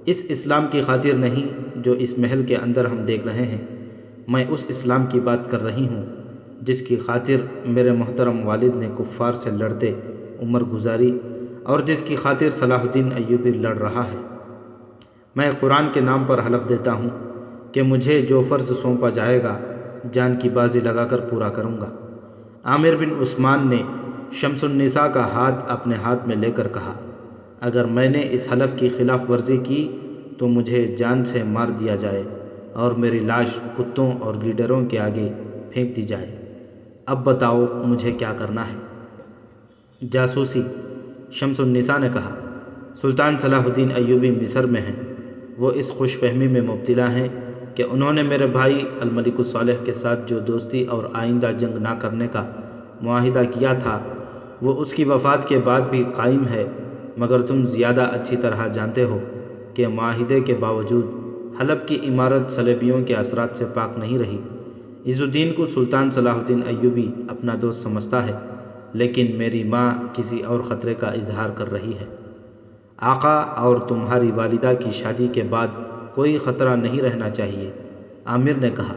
اس اسلام کی خاطر نہیں جو اس محل کے اندر ہم دیکھ رہے ہیں، میں اس اسلام کی بات کر رہی ہوں جس کی خاطر میرے محترم والد نے کفار سے لڑتے عمر گزاری اور جس کی خاطر صلاح الدین ایوبی لڑ رہا ہے۔ میں قرآن کے نام پر حلف دیتا ہوں کہ مجھے جو فرض سونپا جائے گا جان کی بازی لگا کر پورا کروں گا۔ عامر بن عثمان نے شمس النساء کا ہاتھ اپنے ہاتھ میں لے کر کہا، اگر میں نے اس حلف کی خلاف ورزی کی تو مجھے جان سے مار دیا جائے اور میری لاش کتوں اور گیدڑوں کے آگے پھینک دی جائے۔ اب بتاؤ مجھے کیا کرنا ہے؟ جاسوسی، شمس النساء نے کہا، سلطان صلاح الدین ایوبی مصر میں ہیں۔ وہ اس خوش فہمی میں مبتلا ہیں کہ انہوں نے میرے بھائی الملک الصالح کے ساتھ جو دوستی اور آئندہ جنگ نہ کرنے کا معاہدہ کیا تھا وہ اس کی وفات کے بعد بھی قائم ہے، مگر تم زیادہ اچھی طرح جانتے ہو کہ معاہدے کے باوجود حلب کی عمارت صلیبیوں کے اثرات سے پاک نہیں رہی۔ عز الدین کو سلطان صلاح الدین ایوبی اپنا دوست سمجھتا ہے، لیکن میری ماں کسی اور خطرے کا اظہار کر رہی ہے۔ آقا اور تمہاری والدہ کی شادی کے بعد کوئی خطرہ نہیں رہنا چاہیے، عامر نے کہا۔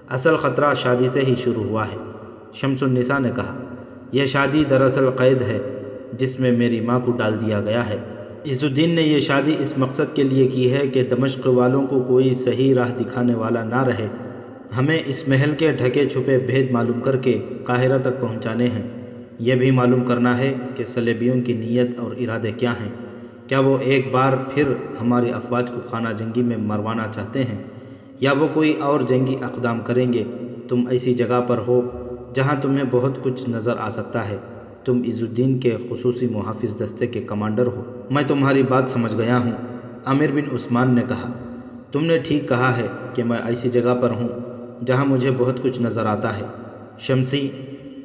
اصل خطرہ شادی سے ہی شروع ہوا ہے، شمس النساء نے کہا۔ یہ شادی دراصل قید ہے جس میں میری ماں کو ڈال دیا گیا ہے۔ عز الدین نے یہ شادی اس مقصد کے لیے کی ہے کہ دمشق والوں کو کوئی صحیح راہ دکھانے والا نہ رہے۔ ہمیں اس محل کے ڈھکے چھپے بھید معلوم کر کے قاہرہ تک پہنچانے ہیں۔ یہ بھی معلوم کرنا ہے کہ صلیبیوں کی نیت اور ارادے کیا ہیں۔ کیا وہ ایک بار پھر ہماری افواج کو خانہ جنگی میں مروانا چاہتے ہیں یا وہ کوئی اور جنگی اقدام کریں گے؟ تم ایسی جگہ پر ہو جہاں تمہیں بہت کچھ نظر آ سکتا ہے۔ تم عز الدین کے خصوصی محافظ دستے کے کمانڈر ہو۔ میں تمہاری بات سمجھ گیا ہوں، عامر بن عثمان نے کہا۔ تم نے ٹھیک کہا ہے کہ میں ایسی جگہ پر ہوں جہاں مجھے بہت کچھ نظر آتا ہے۔ شمسی،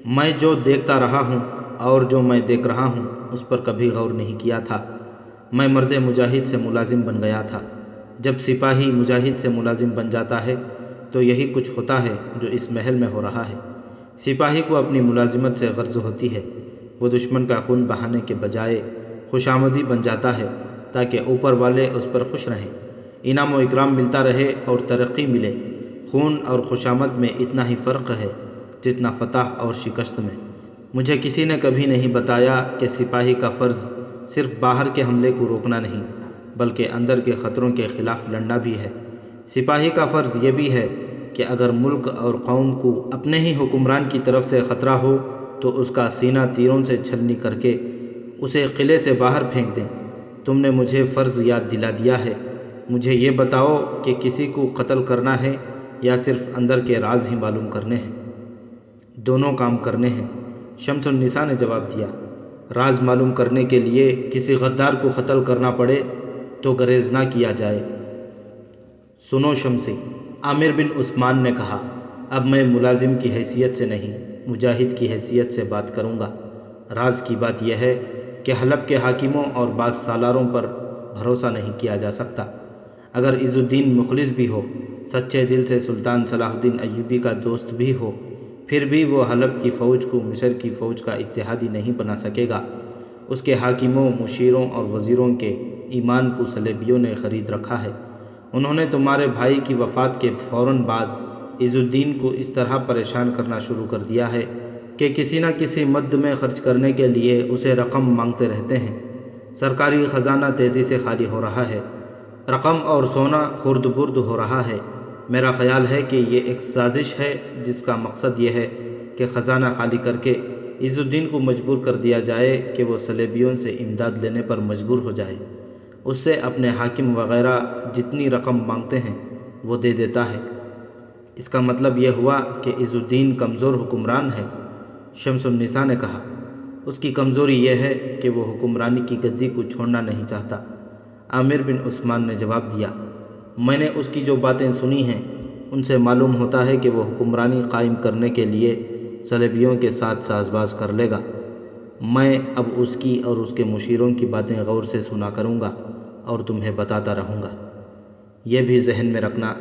میں جو دیکھتا رہا ہوں اور جو میں دیکھ رہا ہوں اس پر کبھی غور نہیں کیا تھا۔ میں مرد مجاہد سے ملازم بن گیا تھا۔ جب سپاہی مجاہد سے ملازم بن جاتا ہے تو یہی کچھ ہوتا ہے جو اس محل میں ہو رہا ہے۔ سپاہی کو اپنی ملازمت سے غرض ہوتی ہے، وہ دشمن کا خون بہانے کے بجائے خوشامدی بن جاتا ہے تاکہ اوپر والے اس پر خوش رہیں، انعام و اکرام ملتا رہے اور ترقی ملے۔ خون اور خوشامد میں اتنا ہی فرق ہے۔ جتنا فتح اور شکست میں۔ مجھے کسی نے کبھی نہیں بتایا کہ سپاہی کا فرض صرف باہر کے حملے کو روکنا نہیں بلکہ اندر کے خطروں کے خلاف لڑنا بھی ہے۔ سپاہی کا فرض یہ بھی ہے کہ اگر ملک اور قوم کو اپنے ہی حکمران کی طرف سے خطرہ ہو تو اس کا سینہ تیروں سے چھلنی کر کے اسے قلعے سے باہر پھینک دیں۔ تم نے مجھے فرض یاد دلا دیا ہے، مجھے یہ بتاؤ کہ کسی کو قتل کرنا ہے یا صرف اندر کے راز ہی معلوم کرنے ہیں؟ دونوں کام کرنے ہیں، شمس النساء نے جواب دیا۔ راز معلوم کرنے کے لیے کسی غدار کو قتل کرنا پڑے تو گریز نہ کیا جائے۔ سنو شمسی، عامر بن عثمان نے کہا، اب میں ملازم کی حیثیت سے نہیں، مجاہد کی حیثیت سے بات کروں گا۔ راز کی بات یہ ہے کہ حلب کے حاکموں اور بعض سالاروں پر بھروسہ نہیں کیا جا سکتا۔ اگر عز الدین مخلص بھی ہو، سچے دل سے سلطان صلاح الدین ایوبی کا دوست بھی ہو، پھر بھی وہ حلب کی فوج کو مصر کی فوج کا اتحادی نہیں بنا سکے گا۔ اس کے حاکموں، مشیروں اور وزیروں کے ایمان کو صلیبیوں نے خرید رکھا ہے۔ انہوں نے تمہارے بھائی کی وفات کے فوراً بعد عز الدین کو اس طرح پریشان کرنا شروع کر دیا ہے کہ کسی نہ کسی مد میں خرچ کرنے کے لیے اسے رقم مانگتے رہتے ہیں۔ سرکاری خزانہ تیزی سے خالی ہو رہا ہے، رقم اور سونا خرد برد ہو رہا ہے۔ میرا خیال ہے کہ یہ ایک سازش ہے جس کا مقصد یہ ہے کہ خزانہ خالی کر کے عز الدین کو مجبور کر دیا جائے کہ وہ صلیبیوں سے امداد لینے پر مجبور ہو جائے۔ اس سے اپنے حاکم وغیرہ جتنی رقم مانگتے ہیں وہ دے دیتا ہے۔ اس کا مطلب یہ ہوا کہ عز الدین کمزور حکمران ہے۔ شمس النساء نے کہا، اس کی کمزوری یہ ہے کہ وہ حکمرانی کی گدی کو چھوڑنا نہیں چاہتا۔ عامر بن عثمان نے جواب دیا، میں نے اس کی جو باتیں سنی ہیں ان سے معلوم ہوتا ہے کہ وہ حکمرانی قائم کرنے کے لیے صلیبیوں کے ساتھ ساز باز کر لے گا۔ میں اب اس کی اور اس کے مشیروں کی باتیں غور سے سنا کروں گا اور تمہیں بتاتا رہوں گا۔ یہ بھی ذہن میں رکھنا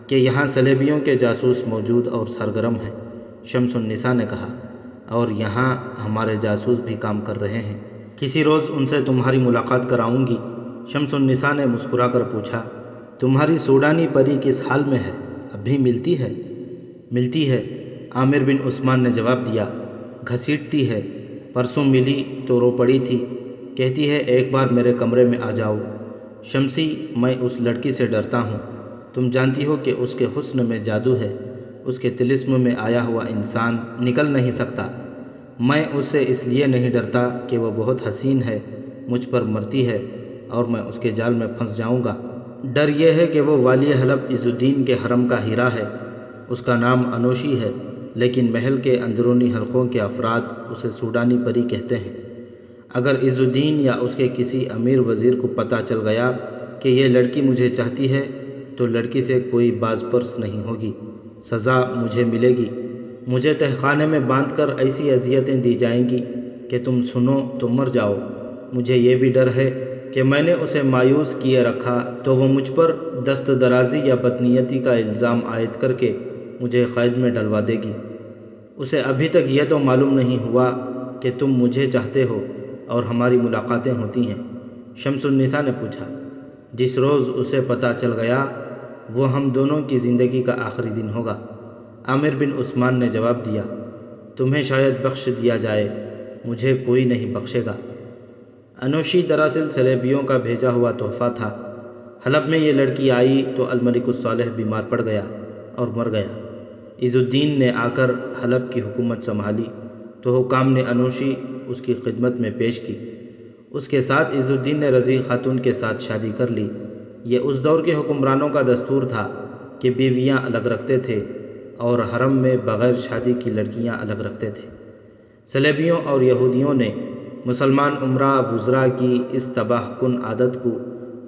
کہ یہاں صلیبیوں کے جاسوس موجود اور سرگرم ہیں۔ شمس النساء نے کہا، اور یہاں ہمارے جاسوس بھی کام کر رہے ہیں، کسی روز ان سے تمہاری ملاقات کراؤں گی۔ شمس النساء نے مسکرا کر پوچھا، تمہاری سوڈانی پری کس حال میں ہے؟ اب بھی ملتی ہے؟ ملتی ہے، عامر بن عثمان نے جواب دیا، گھسیٹتی ہے۔ پرسوں ملی تو رو پڑی تھی، کہتی ہے ایک بار میرے کمرے میں آ جاؤ۔ شمسی، میں اس لڑکی سے ڈرتا ہوں، تم جانتی ہو کہ اس کے حسن میں جادو ہے، اس کے طلسم میں آیا ہوا انسان نکل نہیں سکتا۔ میں اس سے اس لیے نہیں ڈرتا کہ وہ بہت حسین ہے، مجھ پر مرتی ہے اور میں اس کے جال میں پھنس جاؤں گا۔ ڈر یہ ہے کہ وہ والی حلب عز الدین کے حرم کا ہیرا ہے، اس کا نام انوشی ہے، لیکن محل کے اندرونی حلقوں کے افراد اسے سوڈانی پری کہتے ہیں۔ اگر عز الدین یا اس کے کسی امیر وزیر کو پتہ چل گیا کہ یہ لڑکی مجھے چاہتی ہے تو لڑکی سے کوئی باز پرس نہیں ہوگی، سزا مجھے ملے گی۔ مجھے تہخانے میں باندھ کر ایسی اذیتیں دی جائیں گی کہ تم سنو تو مر جاؤ۔ مجھے یہ بھی ڈر ہے کہ میں نے اسے مایوس کیے رکھا تو وہ مجھ پر دست درازی یا بدنیتی کا الزام عائد کر کے مجھے قید میں ڈلوا دے گی۔ اسے ابھی تک یہ تو معلوم نہیں ہوا کہ تم مجھے چاہتے ہو اور ہماری ملاقاتیں ہوتی ہیں۔ شمس النساء نے پوچھا، جس روز اسے پتہ چل گیا وہ ہم دونوں کی زندگی کا آخری دن ہوگا۔ عامر بن عثمان نے جواب دیا، تمہیں شاید بخش دیا جائے، مجھے کوئی نہیں بخشے گا۔ انوشی دراصل صلیبیوں کا بھیجا ہوا تحفہ تھا۔ حلب میں یہ لڑکی آئی تو الملک الصالح بیمار پڑ گیا اور مر گیا۔ عز الدین نے آ کر حلب کی حکومت سنبھالی تو حکام نے انوشی اس کی خدمت میں پیش کی۔ اس کے ساتھ عز الدین نے رضی خاتون کے ساتھ شادی کر لی۔ یہ اس دور کے حکمرانوں کا دستور تھا کہ بیویاں الگ رکھتے تھے اور حرم میں بغیر شادی کی لڑکیاں الگ رکھتے تھے۔ صلیبیوں اور یہودیوں نے مسلمان امراء وزراء کی اس تباہ کن عادت کو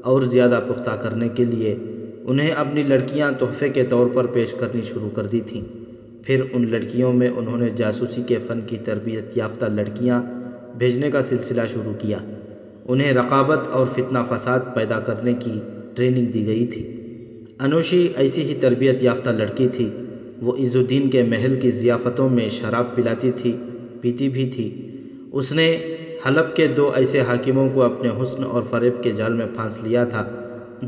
اور زیادہ پختہ کرنے کے لیے انہیں اپنی لڑکیاں تحفے کے طور پر پیش کرنی شروع کر دی تھیں۔ پھر ان لڑکیوں میں انہوں نے جاسوسی کے فن کی تربیت یافتہ لڑکیاں بھیجنے کا سلسلہ شروع کیا۔ انہیں رقابت اور فتنہ فساد پیدا کرنے کی ٹریننگ دی گئی تھی۔ انوشی ایسی ہی تربیت یافتہ لڑکی تھی۔ وہ عز الدین کے محل کی ضیافتوں میں شراب پلاتی تھی، پیتی بھی تھی۔ اس نے حلب کے 2 ایسے حاکموں کو اپنے حسن اور فریب کے جال میں پھانس لیا تھا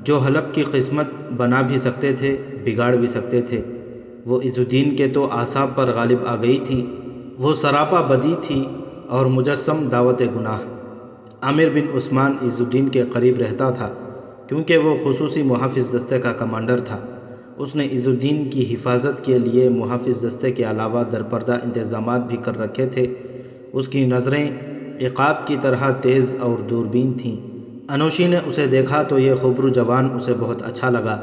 جو حلب کی قسمت بنا بھی سکتے تھے، بگاڑ بھی سکتے تھے۔ وہ عز الدین کے تو اعصاب پر غالب آ گئی تھی۔ وہ سراپا بدی تھی اور مجسم دعوت گناہ۔ عامر بن عثمان عز الدین کے قریب رہتا تھا کیونکہ وہ خصوصی محافظ دستے کا کمانڈر تھا۔ اس نے عز الدین کی حفاظت کے لیے محافظ دستے کے علاوہ درپردہ انتظامات بھی کر رکھے تھے۔ اس کی نظریں عقاب کی طرح تیز اور دوربین تھیں۔ انوشی نے اسے دیکھا تو یہ خبرو جوان اسے بہت اچھا لگا۔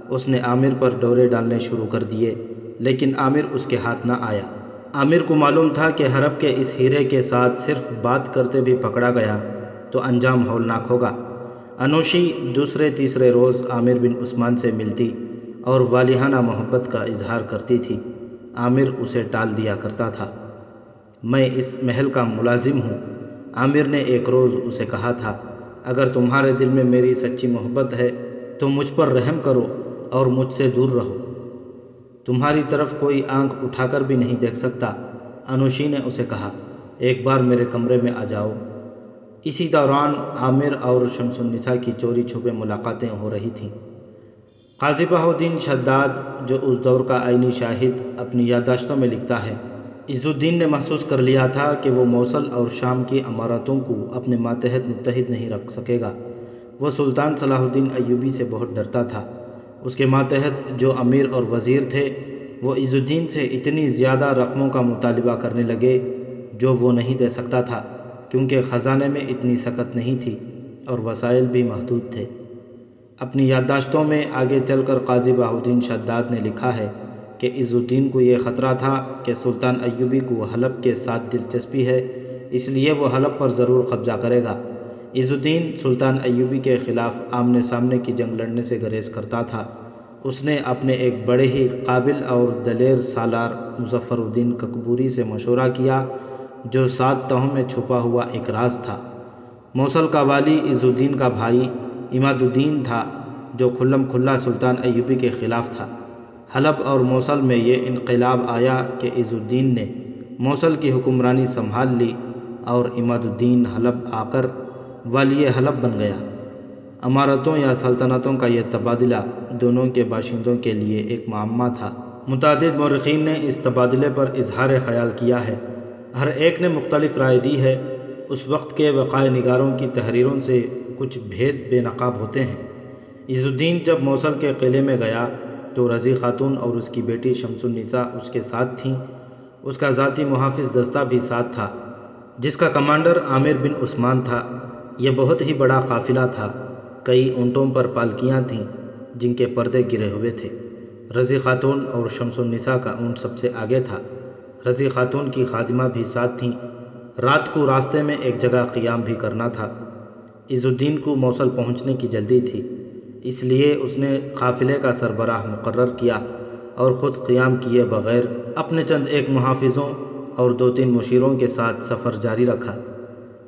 اس نے عامر پر ڈورے ڈالنے شروع کر دیے، لیکن عامر اس کے ہاتھ نہ آیا۔ عامر کو معلوم تھا کہ حرب کے اس ہیرے کے ساتھ صرف بات کرتے بھی پکڑا گیا تو انجام ہولناک ہوگا۔ انوشی دوسرے تیسرے روز عامر بن عثمان سے ملتی اور والہانہ محبت کا اظہار کرتی تھی۔ عامر اسے ٹال دیا کرتا تھا۔ میں اس محل کا ملازم ہوں، عامر نے ایک روز اسے کہا تھا۔ اگر تمہارے دل میں میری سچی محبت ہے تو مجھ پر رحم کرو اور مجھ سے دور رہو۔ تمہاری طرف کوئی آنکھ اٹھا کر بھی نہیں دیکھ سکتا، انوشی نے اسے کہا۔ ایک بار میرے کمرے میں آ جاؤ۔ اسی دوران عامر اور شمس النساء کی چوری چھپے ملاقاتیں ہو رہی تھیں۔ قاضی بہاؤالدین شداد، جو اس دور کا عینی شاہد، اپنی یادداشتوں میں لکھتا ہے، عز الدین نے محسوس کر لیا تھا کہ وہ موصل اور شام کی اماراتوں کو اپنے ماتحت متحد نہیں رکھ سکے گا۔ وہ سلطان صلاح الدین ایوبی سے بہت ڈرتا تھا۔ اس کے ماتحت جو امیر اور وزیر تھے وہ عز الدین سے اتنی زیادہ رقموں کا مطالبہ کرنے لگے جو وہ نہیں دے سکتا تھا، کیونکہ خزانے میں اتنی سکت نہیں تھی اور وسائل بھی محدود تھے۔ اپنی یادداشتوں میں آگے چل کر قاضی بہاؤالدین شداد نے لکھا ہے کہ عز الدین کو یہ خطرہ تھا کہ سلطان ایوبی کو حلب کے ساتھ دلچسپی ہے، اس لیے وہ حلب پر ضرور قبضہ کرے گا۔ عز الدین سلطان ایوبی کے خلاف آمنے سامنے کی جنگ لڑنے سے گریز کرتا تھا۔ اس نے اپنے ایک بڑے ہی قابل اور دلیر سالار مظفر الدین ککبوری سے مشورہ کیا، جو 7 تہوں میں چھپا ہوا ایک راز تھا۔ موصل کا والی عز الدین کا بھائی عماد الدین تھا، جو کھلم کھلا سلطان ایوبی کے خلاف تھا۔ حلب اور موصل میں یہ انقلاب آیا کہ عز الدین نے موصل کی حکمرانی سنبھال لی اور عماد الدین حلب آ کر والی حلب بن گیا۔ امارتوں یا سلطنتوں کا یہ تبادلہ دونوں کے باشندوں کے لیے ایک معمہ تھا۔ متعدد مورخین نے اس تبادلے پر اظہار خیال کیا ہے۔ ہر ایک نے مختلف رائے دی ہے۔ اس وقت کے وقائع نگاروں کی تحریروں سے کچھ بھید بے نقاب ہوتے ہیں۔ عز الدین جب موصل کے قلعے میں گیا تو رضی خاتون اور اس کی بیٹی شمس النساء اس کے ساتھ تھیں۔ اس کا ذاتی محافظ دستہ بھی ساتھ تھا، جس کا کمانڈر عامر بن عثمان تھا۔ یہ بہت ہی بڑا قافلہ تھا۔ کئی اونٹوں پر پالکیاں تھیں جن کے پردے گرے ہوئے تھے۔ رضی خاتون اور شمس النساء کا اونٹ سب سے آگے تھا۔ رضی خاتون کی خادمہ بھی ساتھ تھیں۔ رات کو راستے میں ایک جگہ قیام بھی کرنا تھا۔ عز الدین کو موصل پہنچنے کی جلدی تھی، اس لیے اس نے قافلے کا سربراہ مقرر کیا اور خود قیام کیے بغیر اپنے چند ایک محافظوں اور 2-3 مشیروں کے ساتھ سفر جاری رکھا۔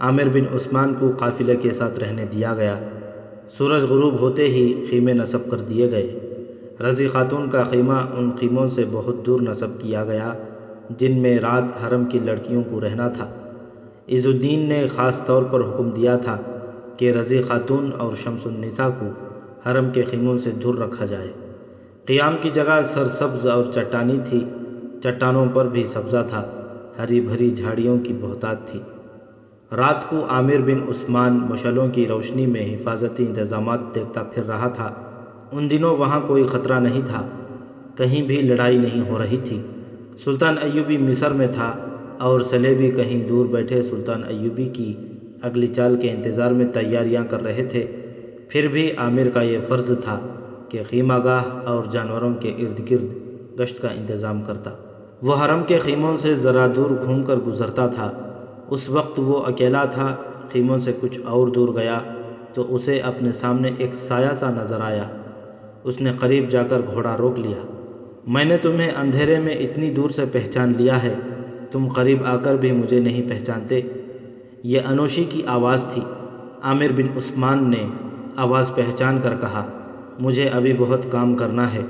عامر بن عثمان کو قافلے کے ساتھ رہنے دیا گیا۔ سورج غروب ہوتے ہی خیمے نصب کر دیے گئے۔ رضی خاتون کا خیمہ ان خیموں سے بہت دور نصب کیا گیا جن میں رات حرم کی لڑکیوں کو رہنا تھا۔ عز الدین نے خاص طور پر حکم دیا تھا کہ رضی خاتون اور شمس النساء کو حرم کے خیموں سے دور رکھا جائے۔ قیام کی جگہ سرسبز اور چٹانی تھی، چٹانوں پر بھی سبزہ تھا، ہری بھری جھاڑیوں کی بہتات تھی۔ رات کو عامر بن عثمان مشعلوں کی روشنی میں حفاظتی انتظامات دیکھتا پھر رہا تھا۔ ان دنوں وہاں کوئی خطرہ نہیں تھا، کہیں بھی لڑائی نہیں ہو رہی تھی۔ سلطان ایوبی مصر میں تھا اور صلیبی کہیں دور بیٹھے سلطان ایوبی کی اگلی چال کے انتظار میں تیاریاں کر رہے تھے۔ پھر بھی عامر کا یہ فرض تھا کہ خیمہ گاہ اور جانوروں کے ارد گرد گشت کا انتظام کرتا۔ وہ حرم کے خیموں سے ذرا دور گھوم کر گزرتا تھا۔ اس وقت وہ اکیلا تھا۔ خیموں سے کچھ اور دور گیا تو اسے اپنے سامنے ایک سایہ سا نظر آیا۔ اس نے قریب جا کر گھوڑا روک لیا۔ میں نے تمہیں اندھیرے میں اتنی دور سے پہچان لیا ہے، تم قریب آ کر بھی مجھے نہیں پہچانتے؟ یہ انوشی کی آواز تھی۔ عامر بن عثمان نے آواز پہچان کر کہا، مجھے ابھی بہت کام کرنا ہے۔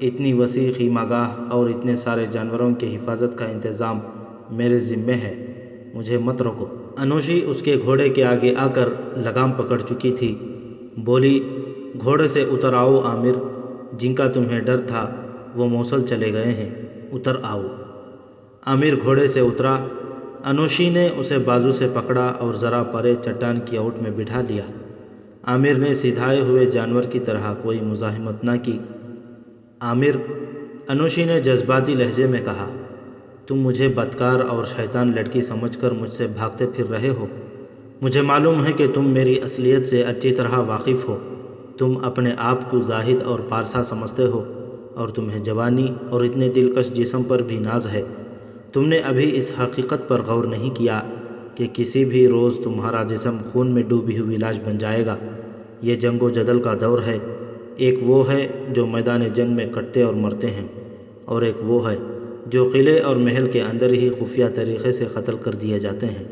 اتنی وسیع خیمہ گاہ اور اتنے سارے جانوروں کی حفاظت کا انتظام میرے ذمے ہے، مجھے مت روکو۔ انوشی اس کے گھوڑے کے آگے آ کر لگام پکڑ چکی تھی۔ بولی، گھوڑے سے اتر آؤ عامر، جن کا تمہیں ڈر تھا وہ موصل چلے گئے ہیں، اتر آؤ۔ عامر گھوڑے سے اترا۔ انوشی نے اسے بازو سے پکڑا اور ذرا پرے چٹان کی اوٹ میں بٹھا لیا۔ عامر نے سدھائے ہوئے جانور کی طرح کوئی مزاحمت نہ کی۔ عامر، انوشی نے جذباتی لہجے میں کہا، تم مجھے بدکار اور شیطان لڑکی سمجھ کر مجھ سے بھاگتے پھر رہے ہو۔ مجھے معلوم ہے کہ تم میری اصلیت سے اچھی طرح واقف ہو۔ تم اپنے آپ کو زاہد اور پارسا سمجھتے ہو اور تمہیں جوانی اور اتنے دلکش جسم پر بھی ناز ہے۔ تم نے ابھی اس حقیقت پر غور نہیں کیا کہ کسی بھی روز تمہارا جسم خون میں ڈوبی ہوئی لاش بن جائے گا۔ یہ جنگ و جدل کا دور ہے۔ ایک وہ ہے جو میدان جنگ میں کٹتے اور مرتے ہیں، اور ایک وہ ہے جو قلعے اور محل کے اندر ہی خفیہ طریقے سے قتل کر دیے جاتے ہیں۔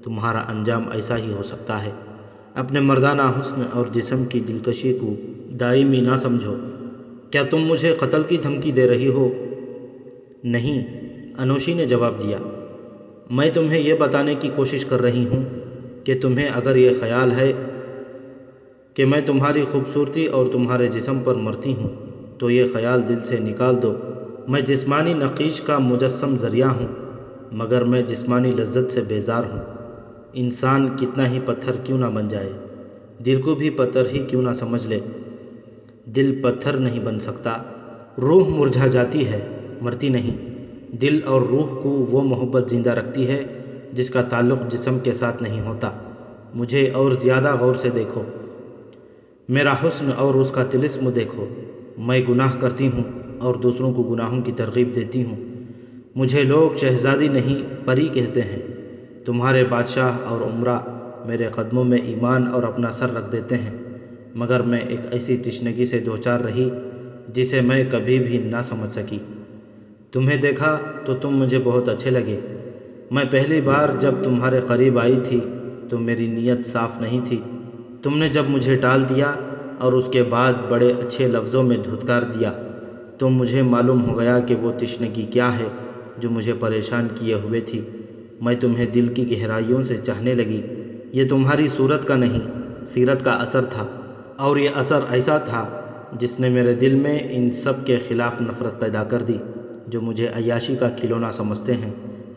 تمہارا انجام ایسا ہی ہو سکتا ہے۔ اپنے مردانہ حسن اور جسم کی دلکشی کو دائمی نہ سمجھو۔ کیا تم مجھے قتل کی دھمکی دے رہی ہو؟ نہیں، انوشی نے جواب دیا۔ میں تمہیں یہ بتانے کی کوشش کر رہی ہوں کہ تمہیں اگر یہ خیال ہے کہ میں تمہاری خوبصورتی اور تمہارے جسم پر مرتی ہوں تو یہ خیال دل سے نکال دو۔ میں جسمانی نقیش کا مجسم ذریعہ ہوں، مگر میں جسمانی لذت سے بیزار ہوں۔ انسان کتنا ہی پتھر کیوں نہ بن جائے، دل کو بھی پتھر ہی کیوں نہ سمجھ لے، دل پتھر نہیں بن سکتا۔ روح مرجھا جاتی ہے، مرتی نہیں۔ دل اور روح کو وہ محبت زندہ رکھتی ہے جس کا تعلق جسم کے ساتھ نہیں ہوتا۔ مجھے اور زیادہ غور سے دیکھو، میرا حسن اور اس کا طلسم دیکھو۔ میں گناہ کرتی ہوں اور دوسروں کو گناہوں کی ترغیب دیتی ہوں۔ مجھے لوگ شہزادی نہیں پری کہتے ہیں۔ تمہارے بادشاہ اور عمرا میرے قدموں میں ایمان اور اپنا سر رکھ دیتے ہیں، مگر میں ایک ایسی تشنگی سے دوچار رہی جسے میں کبھی بھی نہ سمجھ سکی۔ تمہیں دیکھا تو تم مجھے بہت اچھے لگے۔ میں پہلی بار جب تمہارے قریب آئی تھی تو میری نیت صاف نہیں تھی۔ تم نے جب مجھے ٹال دیا اور اس کے بعد بڑے اچھے لفظوں میں دھتکار دیا تو مجھے معلوم ہو گیا کہ وہ تشنگی کیا ہے جو مجھے پریشان کیے ہوئے تھی۔ میں تمہیں دل کی گہرائیوں سے چاہنے لگی۔ یہ تمہاری صورت کا نہیں، سیرت کا اثر تھا، اور یہ اثر ایسا تھا جس نے میرے دل میں ان سب کے خلاف نفرت پیدا کر دی جو مجھے عیاشی کا کھلونا سمجھتے ہیں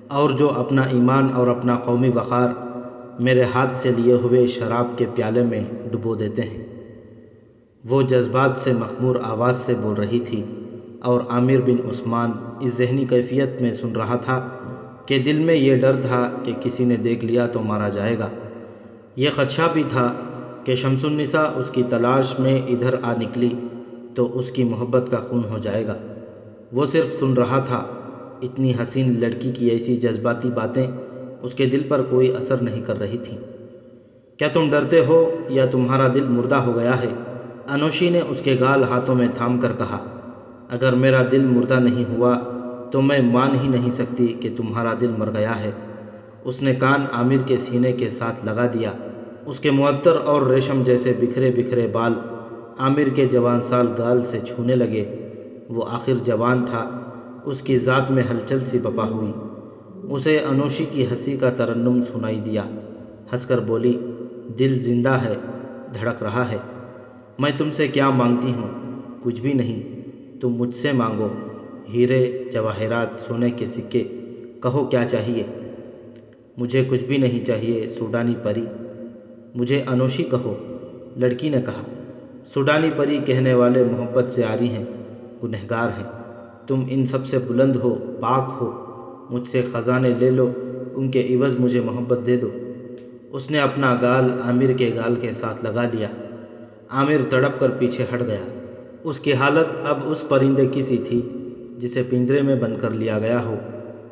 اور جو اپنا ایمان اور اپنا قومی وقار میرے ہاتھ سے لیے ہوئے شراب کے پیالے میں ڈبو دیتے ہیں۔ وہ جذبات سے مخمور آواز سے بول رہی تھی، اور عامر بن عثمان اس ذہنی کیفیت میں سن رہا تھا کہ دل میں یہ ڈر تھا کہ کسی نے دیکھ لیا تو مارا جائے گا۔ یہ خدشہ بھی تھا کہ شمس النساء اس کی تلاش میں ادھر آ نکلی تو اس کی محبت کا خون ہو جائے گا۔ وہ صرف سن رہا تھا۔ اتنی حسین لڑکی کی ایسی جذباتی باتیں اس کے دل پر کوئی اثر نہیں کر رہی تھیں۔ کیا تم ڈرتے ہو یا تمہارا دل مردہ ہو گیا ہے؟ انوشی نے اس کے گال ہاتھوں میں تھام کر کہا۔ اگر میرا دل مردہ نہیں ہوا تو میں مان ہی نہیں سکتی کہ تمہارا دل مر گیا ہے۔ اس نے کان عامر کے سینے کے ساتھ لگا دیا۔ اس کے معطر اور ریشم جیسے بکھرے بکھرے بال عامر کے جوان سال گال سے چھونے لگے۔ وہ آخر جوان تھا، اس کی ذات میں ہلچل سی بپا ہوئی۔ اسے انوشی کی ہنسی کا ترنم سنائی دیا۔ ہنس کر بولی، دل زندہ ہے، دھڑک رہا ہے۔ میں تم سے کیا مانگتی ہوں؟ کچھ بھی نہیں۔ تم مجھ سے مانگو، ہیرے جواہرات، سونے کے سکے، کہو کیا چاہیے؟ مجھے کچھ بھی نہیں چاہیے سوڈانی پری، مجھے انوشی کہو، لڑکی نے کہا۔ سوڈانی پری کہنے والے محبت سے عاری ہیں، گنہگار ہیں۔ تم ان سب سے بلند ہو، پاک ہو۔ مجھ سے خزانے لے لو، ان کے عوض مجھے محبت دے دو۔ اس نے اپنا گال عامر کے گال کے ساتھ لگا لیا۔ عامر تڑپ کر پیچھے ہٹ گیا۔ اس کی حالت اب اس پرندے کی سی تھی جسے پنجرے میں بند کر لیا گیا ہو۔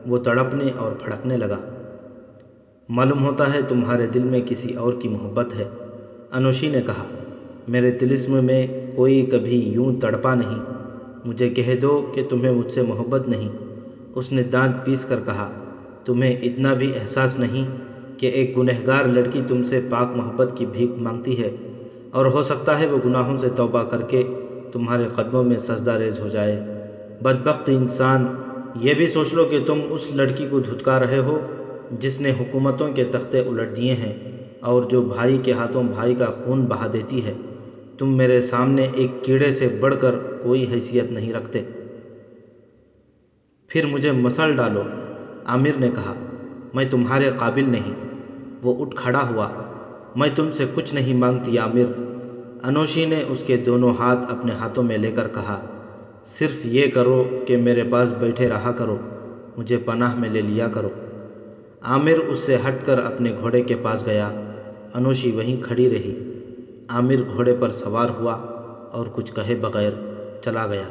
وہ تڑپنے اور پھڑکنے لگا۔ معلوم ہوتا ہے تمہارے دل میں کسی اور کی محبت ہے، انوشی نے کہا۔ میرے طلسم میں کوئی کبھی یوں تڑپا نہیں۔ مجھے کہہ دو کہ تمہیں مجھ سے محبت نہیں۔ اس نے دانت پیس کر کہا۔ تمہیں اتنا بھی احساس نہیں کہ ایک گنہگار لڑکی تم سے پاک محبت کی بھیک مانگتی ہے، اور ہو سکتا ہے وہ گناہوں سے توبہ کر کے تمہارے قدموں میں سجدہ ریز ہو جائے۔ بدبخت انسان، یہ بھی سوچ لو کہ تم اس لڑکی کو دھتکار رہے ہو جس نے حکومتوں کے تختے الٹ دیے ہیں اور جو بھائی کے ہاتھوں بھائی کا خون بہا دیتی ہے۔ تم میرے سامنے ایک کیڑے سے بڑھ کر کوئی حیثیت نہیں رکھتے۔ پھر مجھے مسل ڈالو۔ عامر نے کہا، میں تمہارے قابل نہیں۔ وہ اٹھ کھڑا ہوا۔ میں تم سے کچھ نہیں مانگتی عامر۔ انوشی نے اس کے دونوں ہاتھ اپنے ہاتھوں میں لے کر کہا، صرف یہ کرو کہ میرے پاس بیٹھے رہا کرو، مجھے پناہ میں لے لیا کرو۔ عامر اس سے ہٹ کر اپنے گھوڑے کے پاس گیا۔ انوشی وہیں کھڑی رہی۔ عامر گھوڑے پر سوار ہوا اور کچھ کہے بغیر چلا گیا۔